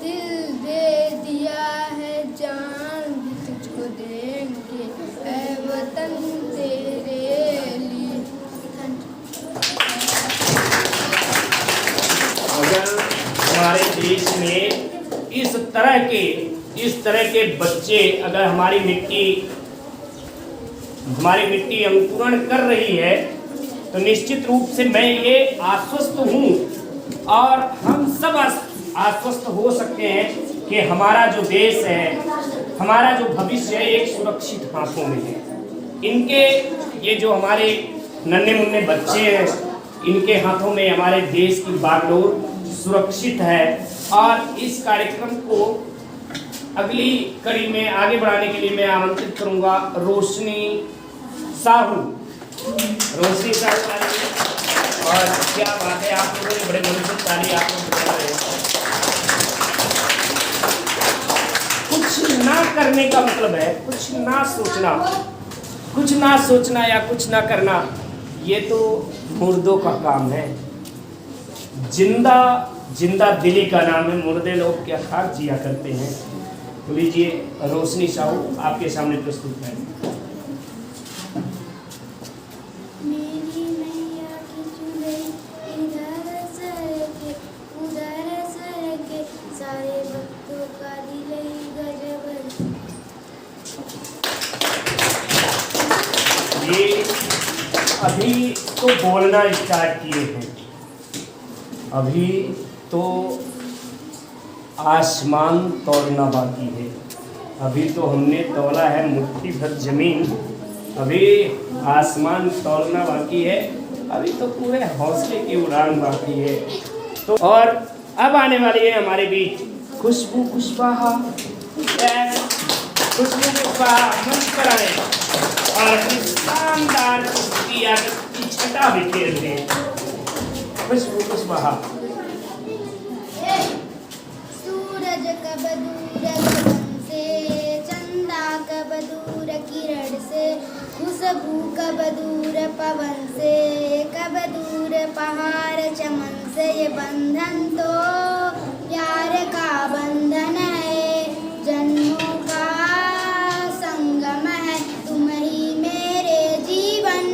दिल दे दिया है, जान भी तुझको देंगे, ऐ वतन तेरे लिए।
अगर हमारे देश में इस तरह के बच्चे, अगर हमारी मिट्टी अंकुरण कर रही है तो निश्चित रूप से मैं ये आश्वस्त हूँ और हम सब आश्वस्त हो सकते हैं कि हमारा जो देश है, हमारा जो भविष्य है एक सुरक्षित हाथों में है। इनके ये जो हमारे नन्हे मुन्ने बच्चे हैं, इनके हाथों में हमारे देश की बागडोर सुरक्षित है। और इस कार्यक्रम को अगली कड़ी में आगे बढ़ाने के लिए मैं आमंत्रित करूंगा रोशनी साहू। और क्या बात है, आप लोगों ने बड़े मन से ताली आप लोग बजा रहे हो। कुछ ना करने का मतलब है कुछ ना सोचना या कुछ ना करना, ये तो मुर्दों का काम है। जिंदा दिली का नाम है। मुर्दे लोग क्या खाक जिया करते हैं, तो लीजिए रोशनी साहू आपके सामने प्रस्तुत है।
मेरी मैया की चुनरी इधर सरके उधर सरके सारे भक्तों का दिल ही गजब।
ये अभी तो बोलना स्टार्ट किए हैं, अभी तो आसमान तोड़ना बाकी है। अभी तो हमने तोला है मुट्ठी भर जमीन, अभी आसमान तोड़ना बाकी है, अभी तो पूरे हौसले की उड़ान बाकी है। तो और अब आने वाली है हमारे बीच खुशबू कुशवाहा। खुशबू कुशवाहा मंच पर आए और अपनी शानदार की आदत की छटा बिखेर दें। खुशबू कुशवाहा।
सूरज कब दूर गगन से, चंदा कब दूर किरण से, खुशबू कब दूर पवन से, कब दूर पहाड़ चमन से। ये बंधन तो प्यार का बंधन है, जन्मों का संगम है। तुम ही मेरे जीवन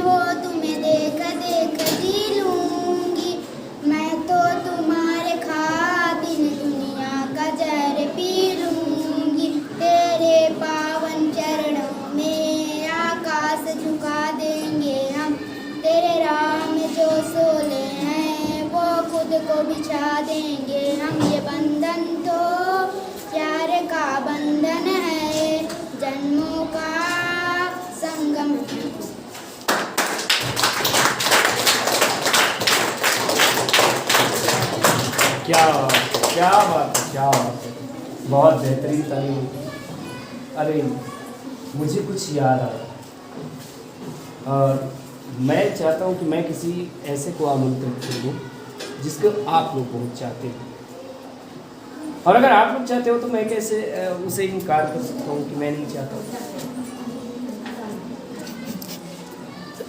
हो, तुम्हें देख देख जी लूंगी मैं तो तुम्हारे खातिर दुनिया का जहर पी लूंगी। तेरे पावन चरणों में आकाश झुका देंगे हम, तेरे राह में जो सोले हैं वो खुद को बिछा देंगे हम। ये बंधन तो प्यार का बंधन है, जन्मों का संगम है।
क्या क्या बात है, क्या बात है, बहुत बेहतरीन तालीम। अरे मुझे कुछ याद आया और मैं चाहता हूँ कि मैं किसी ऐसे को आमंत्रित करूँ जिसको आप लोग बहुत चाहते हैं, और अगर आप लोग चाहते हो तो मैं कैसे उसे इनकार कर सकता हूँ कि मैं नहीं चाहता हूँ।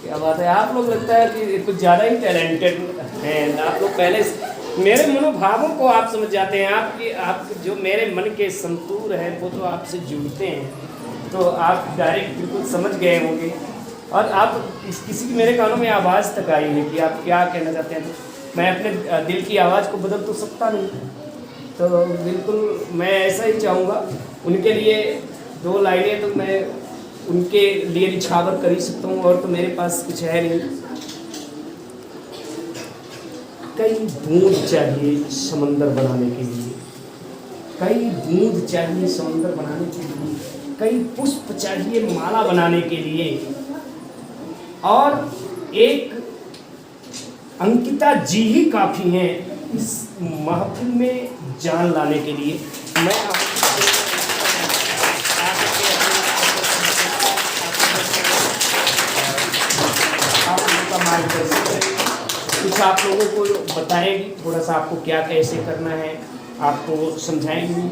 क्या बात है, आप लोग लगता है कि कुछ ज़्यादा ही टैलेंटेड हैं। आप लोग पहले मेरे मनोभावों को आप समझ जाते हैं, आप जो मेरे मन के संतूर हैं वो तो आपसे जुड़ते हैं, तो आप डायरेक्ट बिल्कुल समझ गए होंगे। और आप किसी की मेरे कानों में आवाज़ तक आई है कि आप क्या कहना चाहते हैं, तो मैं अपने दिल की आवाज़ को बदल तो सकता नहीं, तो बिल्कुल मैं ऐसा ही चाहूँगा। उनके लिए दो लाइनें तो मैं उनके लिए निछावर कर ही सकता हूँ, और तो मेरे पास कुछ है नहीं। कई बूंद चाहिए समंदर बनाने के लिए, कई बूंद चाहिए समंदर बनाने के लिए, कई पुष्प चाहिए माला बनाने के लिए, और एक अंकिता जी ही काफ़ी हैं इस महफिल में जान लाने के लिए। मैं आप लोगों का मार्गदर्शन करेंगे, कुछ आप लोगों को बताएंगी, थोड़ा सा आपको क्या कैसे करना है आपको समझाएंगी,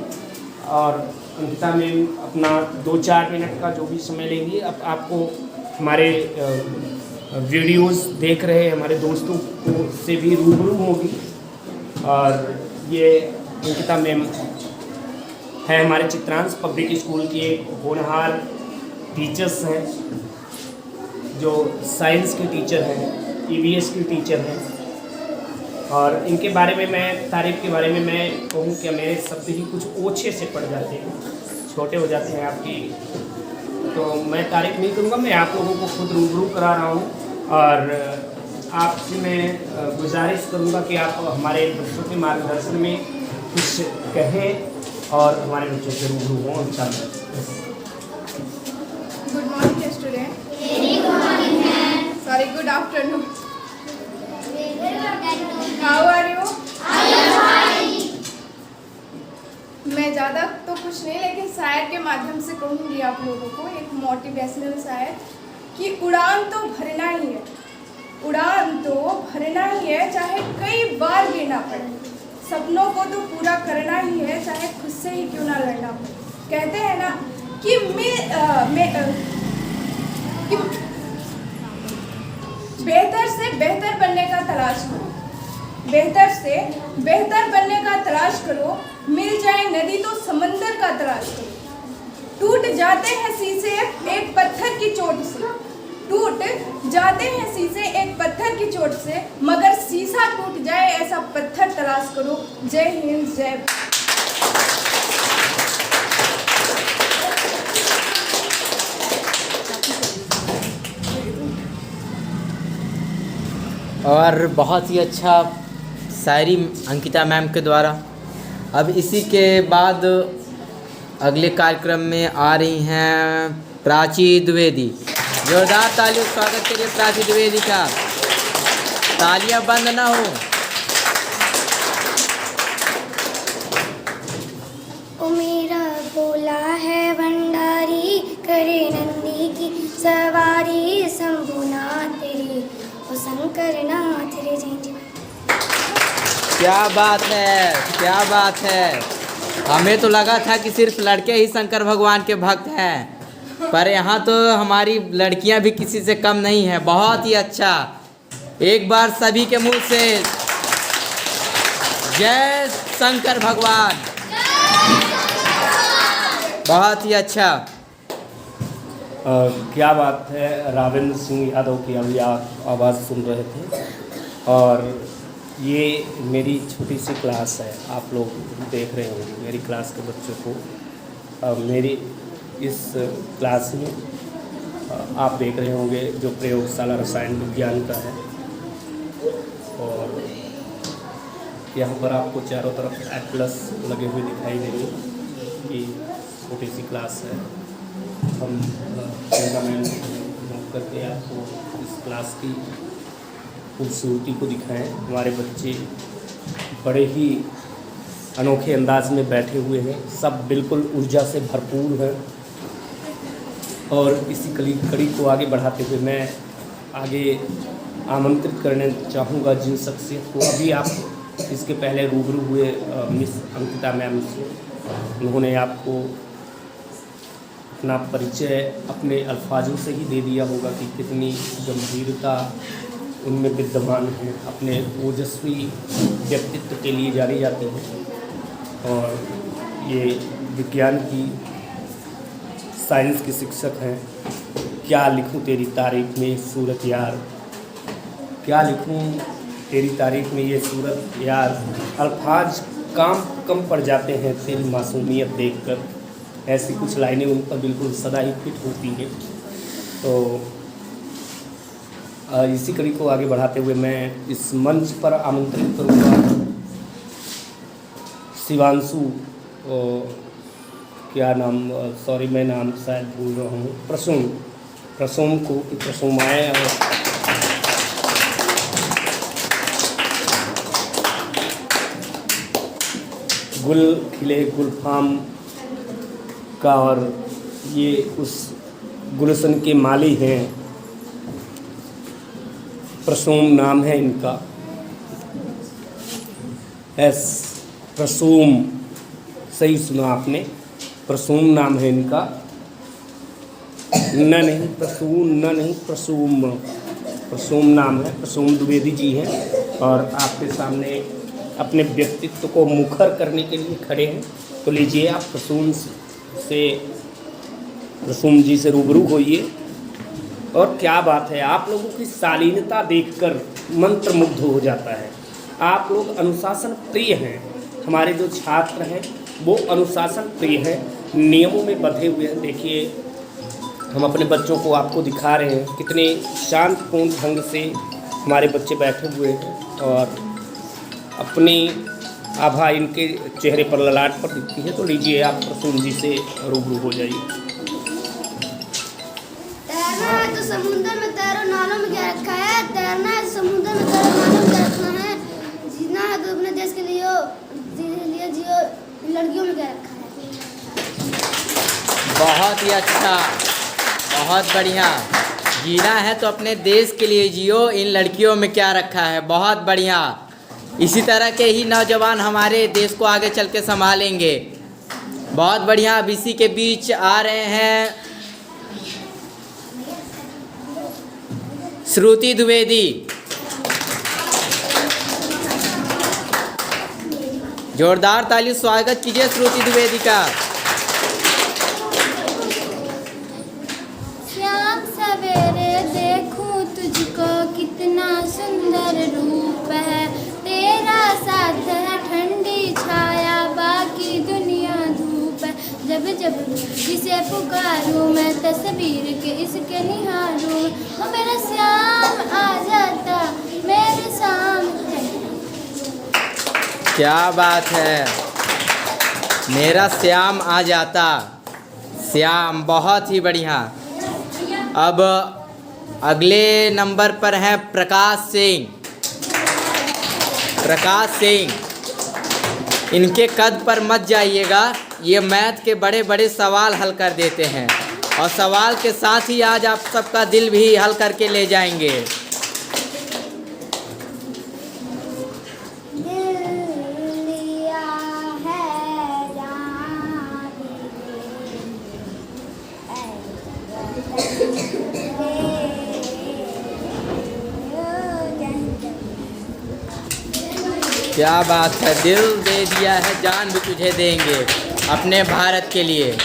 और अंकिता मैम अपना 2-4 मिनट का जो भी समय लेंगी, अब आपको हमारे वीडियोस देख रहे हमारे दोस्तों को से भी रूबरू होगी। और ये अंकिता मैम है हमारे चित्रांश पब्लिक स्कूल की एक होनहार टीचर्स हैं, जो साइंस के टीचर हैं, EVS की टीचर हैं, और इनके बारे में मैं तारीफ़ के बारे में मैं कहूँ कि मेरे शब्द ही कुछ ओछे से पड़ जाते हैं, छोटे हो जाते हैं आपकी, तो मैं तारीफ़ नहीं करूँगा, मैं आप लोगों को खुद रूबरू करा रहा हूँ। और आपसे मैं गुजारिश करूँगा कि आप हमारे बच्चों के मार्गदर्शन में कुछ कहें और हमारे बच्चों से रूबरू हों।
Good morning student. Sorry, good afternoon. How are you? मैं ज़्यादा तो कुछ नहीं, लेकिन शायर के माध्यम से कहूँगी आप लोगों को एक मोटिवेशनल शायर कि उड़ान तो भरना ही है, उड़ान तो भरना ही है, चाहे कई बार गिरना पड़े। सपनों को तो पूरा करना ही है, चाहे खुद से ही क्यों ना लड़ना पड़े। कहते हैं ना कि बेहतर से बेहतर बनने का तलाश करो, बेहतर से बेहतर बनने का तलाश करो, मिल जाए नदी तो समंदर का तलाश करो। टूट जाते हैं शीशे एक पत्थर की चोट से, टूट जाते हैं शीशे एक पत्थर की चोट से, मगर शीशा टूट जाए ऐसा पत्थर तलाश करो। जय हिंद, जय भारत।
और बहुत ही अच्छा शायरी अंकिता मैम के द्वारा। अब इसी के बाद अगले कार्यक्रम में आ रही हैं प्राची द्विवेदी। जोरदार तालियों से स्वागत करिए प्राची द्विवेदी का। तालियां बंद ना हो।
ओ मेरा बोला है भंडारी, करे नंदी की सवारी, शंभुनाथ तेरी ओ शंकर नाथ रे। जय।
क्या बात है, क्या बात है। हमें तो लगा था कि सिर्फ लड़के ही शंकर भगवान के भक्त हैं, पर यहाँ तो हमारी लड़कियाँ भी किसी से कम नहीं हैं। बहुत ही अच्छा। एक बार सभी के मुंह से जय शंकर भगवान। बहुत ही अच्छा।
क्या बात है। रावेंद्र सिंह यादव की अभी आप आवाज़ सुन रहे थे, और ये मेरी छोटी सी क्लास है। आप लोग देख रहे होंगे मेरी क्लास के बच्चों को। मेरी इस क्लास में आप देख रहे होंगे जो प्रयोगशाला रसायन विज्ञान का है, और यहाँ पर आपको चारों तरफ एटलस लगे हुए दिखाई देंगे। ये छोटी सी क्लास है। हम कैमरामैन करके आपको इस क्लास की खूबसूरती को दिखाएं। हमारे बच्चे बड़े ही अनोखे अंदाज में बैठे हुए हैं, सब बिल्कुल ऊर्जा से भरपूर हैं। और इसी कड़ी को आगे बढ़ाते हुए मैं आगे आमंत्रित करने चाहूँगा जिन शख्सियत को अभी आप इसके पहले रूबरू हुए मिस अंकिता मैम से। उन्होंने आपको अपना परिचय अपने अल्फाजों से ही दे दिया होगा कि कितनी गंभीरता उनमें विद्यमान है। अपने ओजस्वी व्यक्तित्व के लिए जानी जाती हैं, और ये विज्ञान की साइंस की शिक्षक हैं। क्या लिखूं तेरी तारीफ में सूरत यार, क्या लिखूं तेरी तारीफ में ये सूरत यार, अल्फाज कम पड़ जाते हैं तेरी मासूमियत देखकर। ऐसी कुछ लाइनें उन पर बिल्कुल सदा ही फिट होती हैं। तो इसी कड़ी को आगे बढ़ाते हुए मैं इस मंच पर आमंत्रित करूँगा शिवांशु, क्या नाम, सॉरी मैं नाम शायद भूल रहा हूँ, प्रसूम को कि प्रसूम आए और गुल खिले गुलफाम का, और ये उस गुलशन के माली हैं। प्रसूम नाम है इनका, प्रसूम, सही सुना आपने, प्रसूम नाम है इनका। नहीं प्रसूम नाम है। प्रसूम द्विवेदी जी हैं, और आपके सामने अपने व्यक्तित्व को मुखर करने के लिए खड़े हैं। तो लीजिए आप प्रसूम जी से रूबरू होइए। और क्या बात है, आप लोगों की शालीनता देखकर मंत्रमुग्ध हो जाता है। आप लोग अनुशासन प्रिय हैं। हमारे जो छात्र हैं वो अनुशासन प्रिय हैं, नियमों में बंधे हुए हैं। देखिए हम अपने बच्चों को आपको दिखा रहे हैं, कितने शांतपूर्ण ढंग से हमारे बच्चे बैठे हुए हैं, और अपनी आभा इनके चेहरे पर ललाट पर दिखती है। तो लीजिए आप प्रसूम जी से रूबरू हो जाइए।
तैरना है तो समुद्र में तैरो, नालों में क्या रखा है। तैरना है तो समुद्र में तैरो, नालों में क्या रखना है। जीना है तो अपने देश के लिए जियो, लड़कियों में क्या रखा है।
बहुत ही अच्छा, बहुत बढ़िया। जीना है तो अपने देश के लिए जियो, इन लड़कियों में क्या रखा है। बहुत बढ़िया। इसी तरह के ही नौजवान हमारे देश को आगे चल के संभालेंगे। बहुत बढ़िया। अब इसी के बीच आ रहे हैं श्रुति द्विवेदी। जोरदार ताली स्वागत कीजिए श्रुति द्विवेदी का।
श्याम सवेरे देखूं तुझको कितना सुंदर रूप है, तेरा साथ है ठंडी छाया बाकी दुनिया धूप है। जब जब जिसे पुकारूं मैं तस्वीर के इसके निहारूं, वो मेरा श्याम आ जाता मेरे सामने।
क्या बात है, मेरा श्याम आ जाता। श्याम बहुत ही बढ़िया। अब अगले नंबर पर हैं प्रकाश सिंह। प्रकाश सिंह, इनके कद पर मत जाइएगा, ये मैथ के बड़े बड़े सवाल हल कर देते हैं और सवाल के साथ ही आज आप सबका दिल भी हल करके ले जाएंगे। क्या बात है, दिल दे दिया है जान भी तुझे देंगे अपने भारत के लिए।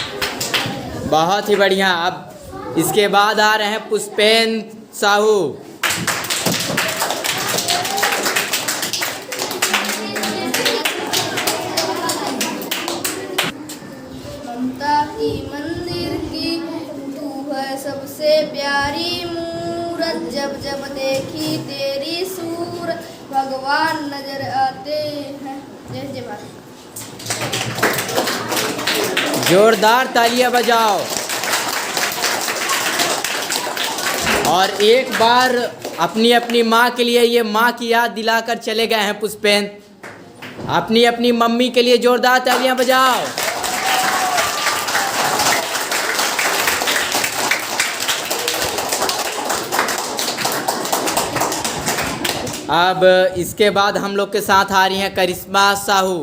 बहुत ही बढ़िया। अब इसके बाद आ रहे हैं पुष्पेंद्र साहू।
ममता की मंदिर की तू है सबसे प्यारी मूरत, जब जब देखी तेरी सूरत भगवान नजर आते हैं। जय जय भारत।
जोरदार तालियां बजाओ। और एक बार अपनी अपनी माँ के लिए ये माँ की याद दिलाकर चले गए हैं पुष्पेंद्र। अपनी अपनी मम्मी के लिए जोरदार तालियां बजाओ। अब इसके बाद हम लोग के साथ आ रही हैं करिश्मा साहू।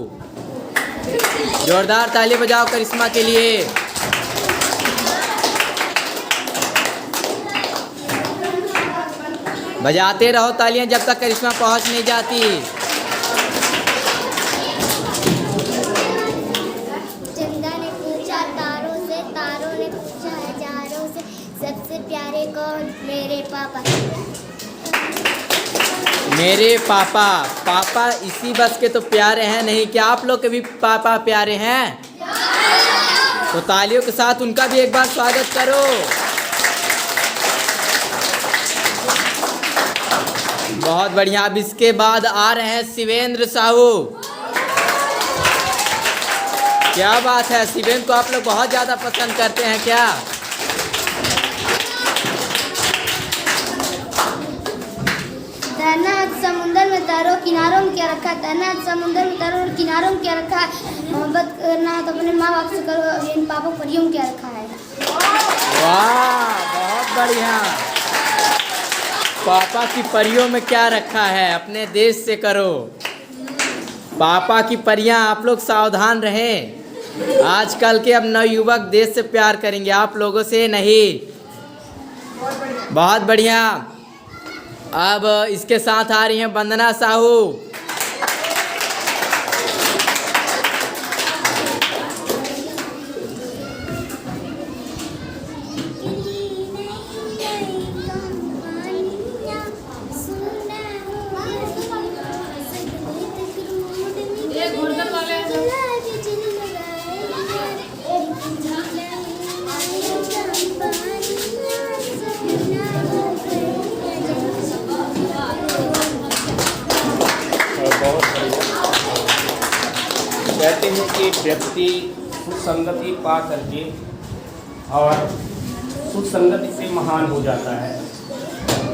जोरदार ताली बजाओ करिश्मा के लिए। बजाते रहो तालियां जब तक करिश्मा पहुंच नहीं जाती।
चंदा ने पूछा तारों से, तारों ने पूछा हजारों से, सबसे प्यारे कौन? मेरे पापा।
मेरे पापा। पापा इसी बस के तो प्यारे हैं, नहीं क्या आप लोग के भी पापा प्यारे हैं? तो तालियों के साथ उनका भी एक बार स्वागत करो। बहुत बढ़िया। अब इसके बाद आ रहे हैं शिवेंद्र साहू। क्या बात है, शिवेंद्र को आप लोग बहुत ज़्यादा पसंद करते हैं क्या?
तैनात समुंदर में तारों किनारों में क्या रखा है? तैनात समुंदर में तारों किनारों में क्या रखा है? मोहब्बत करना है तो अपने माँ बाप से करो, इन पापों परियों में क्या रखा है?
वाह, बहुत बढ़िया। पापा की परियों में क्या रखा है? अपने देश से करो। पापा की परियां, आप लोग सावधान रहें। आजकल के अब नवयुवक देश से प्यार करेंगे, आप लोगों से नहीं। बहुत बढ़िया। अब इसके साथ आ रही हैं वंदना साहू।
कहते हैं कि व्यक्ति सुसंगति पा करके और सुसंगति से महान हो जाता है।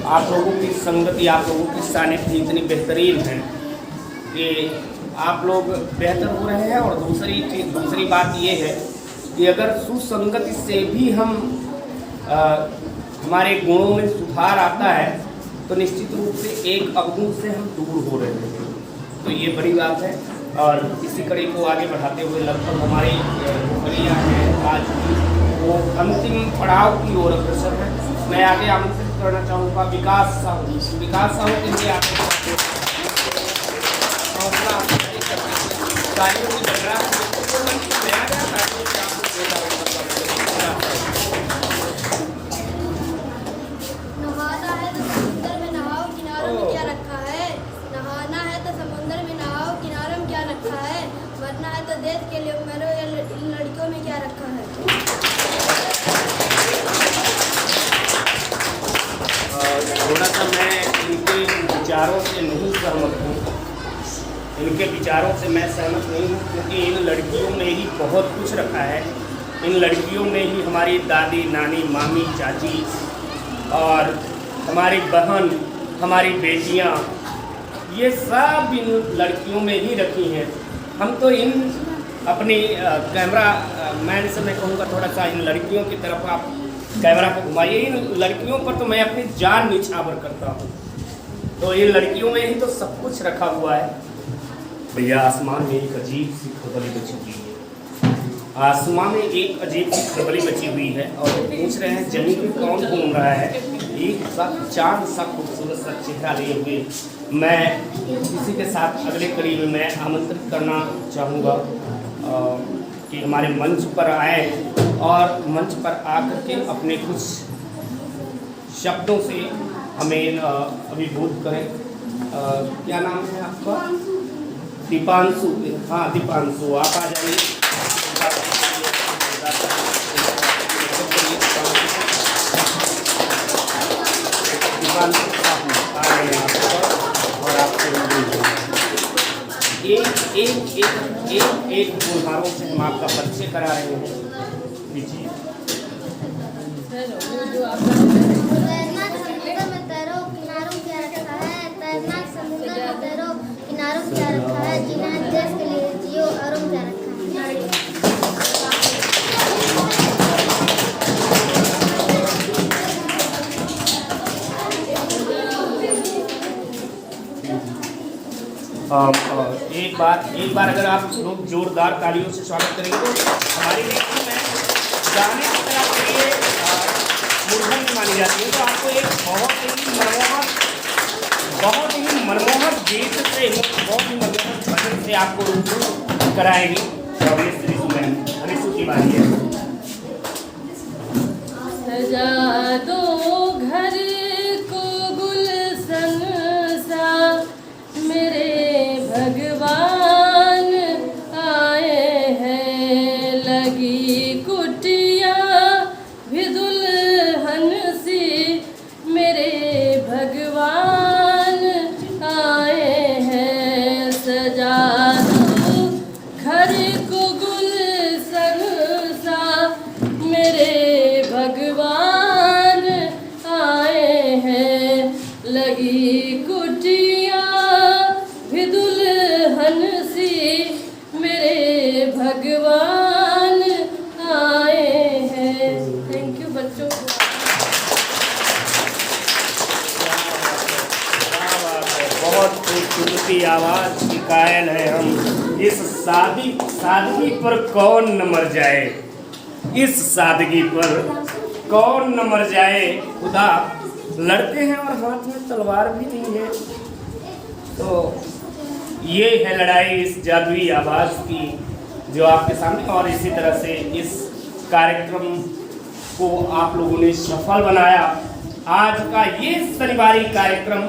आप लोगों की संगति, आप लोगों की सानिध्य इतनी बेहतरीन है कि आप लोग बेहतर हो रहे हैं। और दूसरी बात ये है कि अगर सुसंगति से भी हम हमारे गुणों में सुधार आता है तो निश्चित रूप से एक अवगुण से हम दूर हो रहे हैं। तो ये बड़ी बात है। और इसी कड़ी को आगे बढ़ाते हुए लगभग हमारी नौकरियाँ हैं आज की वो अंतिम पड़ाव की ओर अग्रसर है। मैं आगे आमंत्रित करना चाहूँगा विकास साहू। विकास साहू के लिए आगे हौसला तालियों की गड़गड़ाहट बिल्कुल मंच में आ गया ताकि आपको जोरदार
नहाना है तो समुंदर में नहाओ, किनारों में क्या रखा है। नहाना है तो समुंदर में नहाओ, किनारों में क्या रखा है। मरना है तो देश के लिए मरो, इन लड़कियों में क्या रखा है।
थोड़ा सा मैं इनके विचारों से नहीं सहमत हूँ, इनके विचारों से मैं सहमत नहीं हूँ, क्योंकि इन लड़कियों में ही बहुत कुछ रखा है। इन लड़कियों में ही हमारी दादी, नानी, मामी, चाची और हमारी बहन, हमारी बेटियाँ, ये सब इन लड़कियों में ही रखी हैं। हम तो इन अपनी कैमरा मैन से मैं कहूँगा थोड़ा सा इन लड़कियों की तरफ आप कैमरा को घुमाइए। इन लड़कियों पर तो मैं अपनी जान निछावर करता हूँ, तो इन लड़कियों में ही तो सब कुछ रखा हुआ है। भैया आसमान में एक अजीब सी खरबली बची हुई है, आसमान में एक अजीब सी खरबली बची हुई है और पूछ रहे हैं जमीन में कौन घूम रहा है। एक सा चांद सा खूबसूरत सा चेहरा लिए हुए मैं इसी के साथ अगले कड़ी में मैं आमंत्रित करना चाहूँगा कि हमारे मंच पर आए और मंच पर आकर के अपने कुछ शब्दों से हमें अभिभूत करें। क्या नाम है आपका? दीपांशु। हाँ दीपांशु, आप आ जाइए। दीपांशु साहू आ रहे हैं आप और आपसे एक गुलहारों से हम आपका परिचय करा रहे हैं। लीजिए।
तैरना समुद्र में तैरो, किनारों क्या रखा है। तैरना समुद्र में तैरो, किनारों क्या रखा है। जीना देश के लिए जियो, औरों क्या रखा है।
एक बार अगर आप लोग जोरदार तालियों से स्वागत करेंगे तो हमारी नीति में गाने की तरह के लिए मूर्धन मानी जाती है। तो आपको एक बहुत ही मनमोहक गीत से, बहुत ही मनमोहक भजन से आपको रूबरू कराएंगी। और ये श्री मैम हरीशु की बारी है।
सजा दो घर को गुलशन सा, मेरे भगवान आए हैं। लगी कुटिया भी दुल्हन सी, मेरे भगवान आए हैं। सजा दो घर को गुलशन सा, मेरे भगवान आए हैं। लगी कुटिया भी दुल्हन सी, मेरे भगवान आए हैं। थैंक यू बच्चों।
बहुत खूबसूरती आवाज की कायल है हम। इस सादगी पर कौन न मर जाए, इस सादगी पर कौन न मर जाए। खुदा लड़ते हैं और हाथ में तलवार भी नहीं है। तो ये है लड़ाई इस जादुई आवाज़ की जो आपके सामने। और इसी तरह से इस कार्यक्रम को आप लोगों ने सफल बनाया। आज का ये शनिवारी कार्यक्रम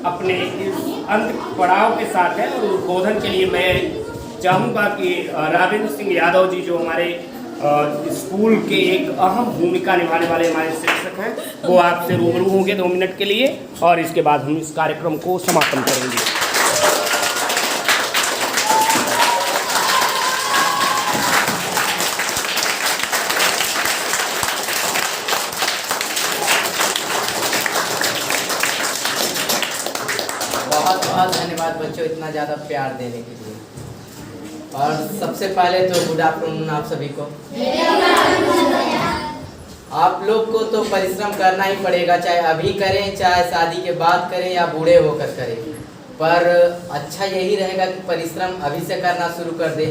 अपने इस अंत पड़ाव के साथ है और उद्बोधन के लिए मैं चाहूँगा कि राजेंद्र सिंह यादव जी जो हमारे स्कूल के एक अहम भूमिका निभाने वाले हमारे शिक्षक हैं, वो आपसे रूबरू होंगे 2 मिनट के लिए और इसके बाद हम इस कार्यक्रम को समापन करेंगे।
बहुत बहुत धन्यवाद बच्चों इतना ज़्यादा प्यार देने के लिए। और सबसे पहले तो गुड आफ्टरनून आप सभी को। आप लोग को तो परिश्रम करना ही पड़ेगा, चाहे अभी करें चाहे शादी के बाद करें या बूढ़े होकर करें। पर अच्छा यही रहेगा कि परिश्रम अभी से करना शुरू कर दें,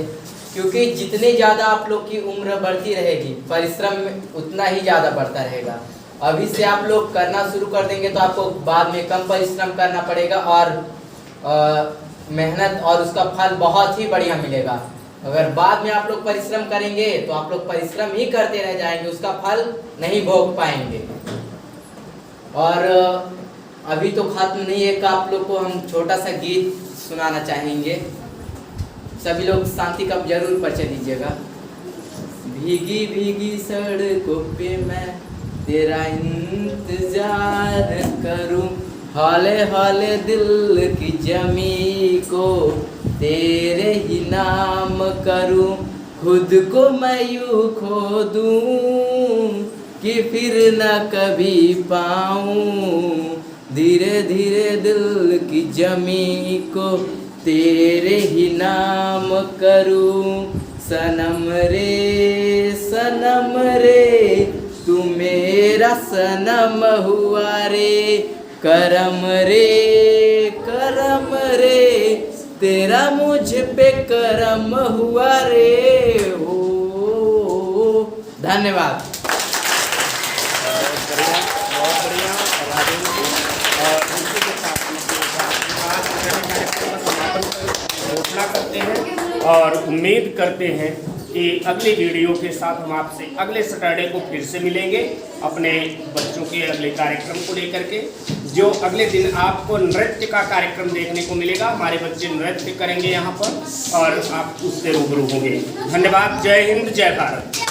क्योंकि जितनी ज़्यादा आप लोग की उम्र बढ़ती रहेगी परिश्रम उतना ही ज़्यादा बढ़ता रहेगा। अभी से आप लोग करना शुरू कर देंगे तो आपको बाद में कम परिश्रम करना पड़ेगा और मेहनत और उसका फल बहुत ही बढ़िया मिलेगा। अगर बाद में आप लोग परिश्रम करेंगे तो आप लोग परिश्रम ही करते रह जाएंगे, उसका फल नहीं भोग पाएंगे। और अभी तो खत्म नहीं है, आप लोग को हम छोटा सा गीत सुनाना चाहेंगे। सभी लोग शांति का जरूर परिचय दीजिएगा। भीगी भीगी सड़कों पे मैं तेरा इंतजार करूं, हौले हौले दिल की जमी को तेरे ही नाम करूं, खुद को मैं यूं खो दूं कि फिर न कभी पाऊं, धीरे धीरे दिल की जमी को तेरे ही नाम करूं। सनम रे तू मेरा सनम हुआ रे, करम रे तेरा मुझ पे करम हुआ रे। ओ धन्यवाद।
बहुत बढ़िया। और इसी के साथ कार्यक्रम का समापन घोषणा करते हैं और उम्मीद करते हैं कि अगले वीडियो के साथ हम आपसे अगले सैटरडे को फिर से मिलेंगे अपने बच्चों के अगले कार्यक्रम को लेकर के। जो अगले दिन आपको नृत्य का कार्यक्रम देखने को मिलेगा, हमारे बच्चे नृत्य करेंगे यहाँ पर और आप उससे रूबरू होंगे। धन्यवाद। जय हिंद, जय भारत।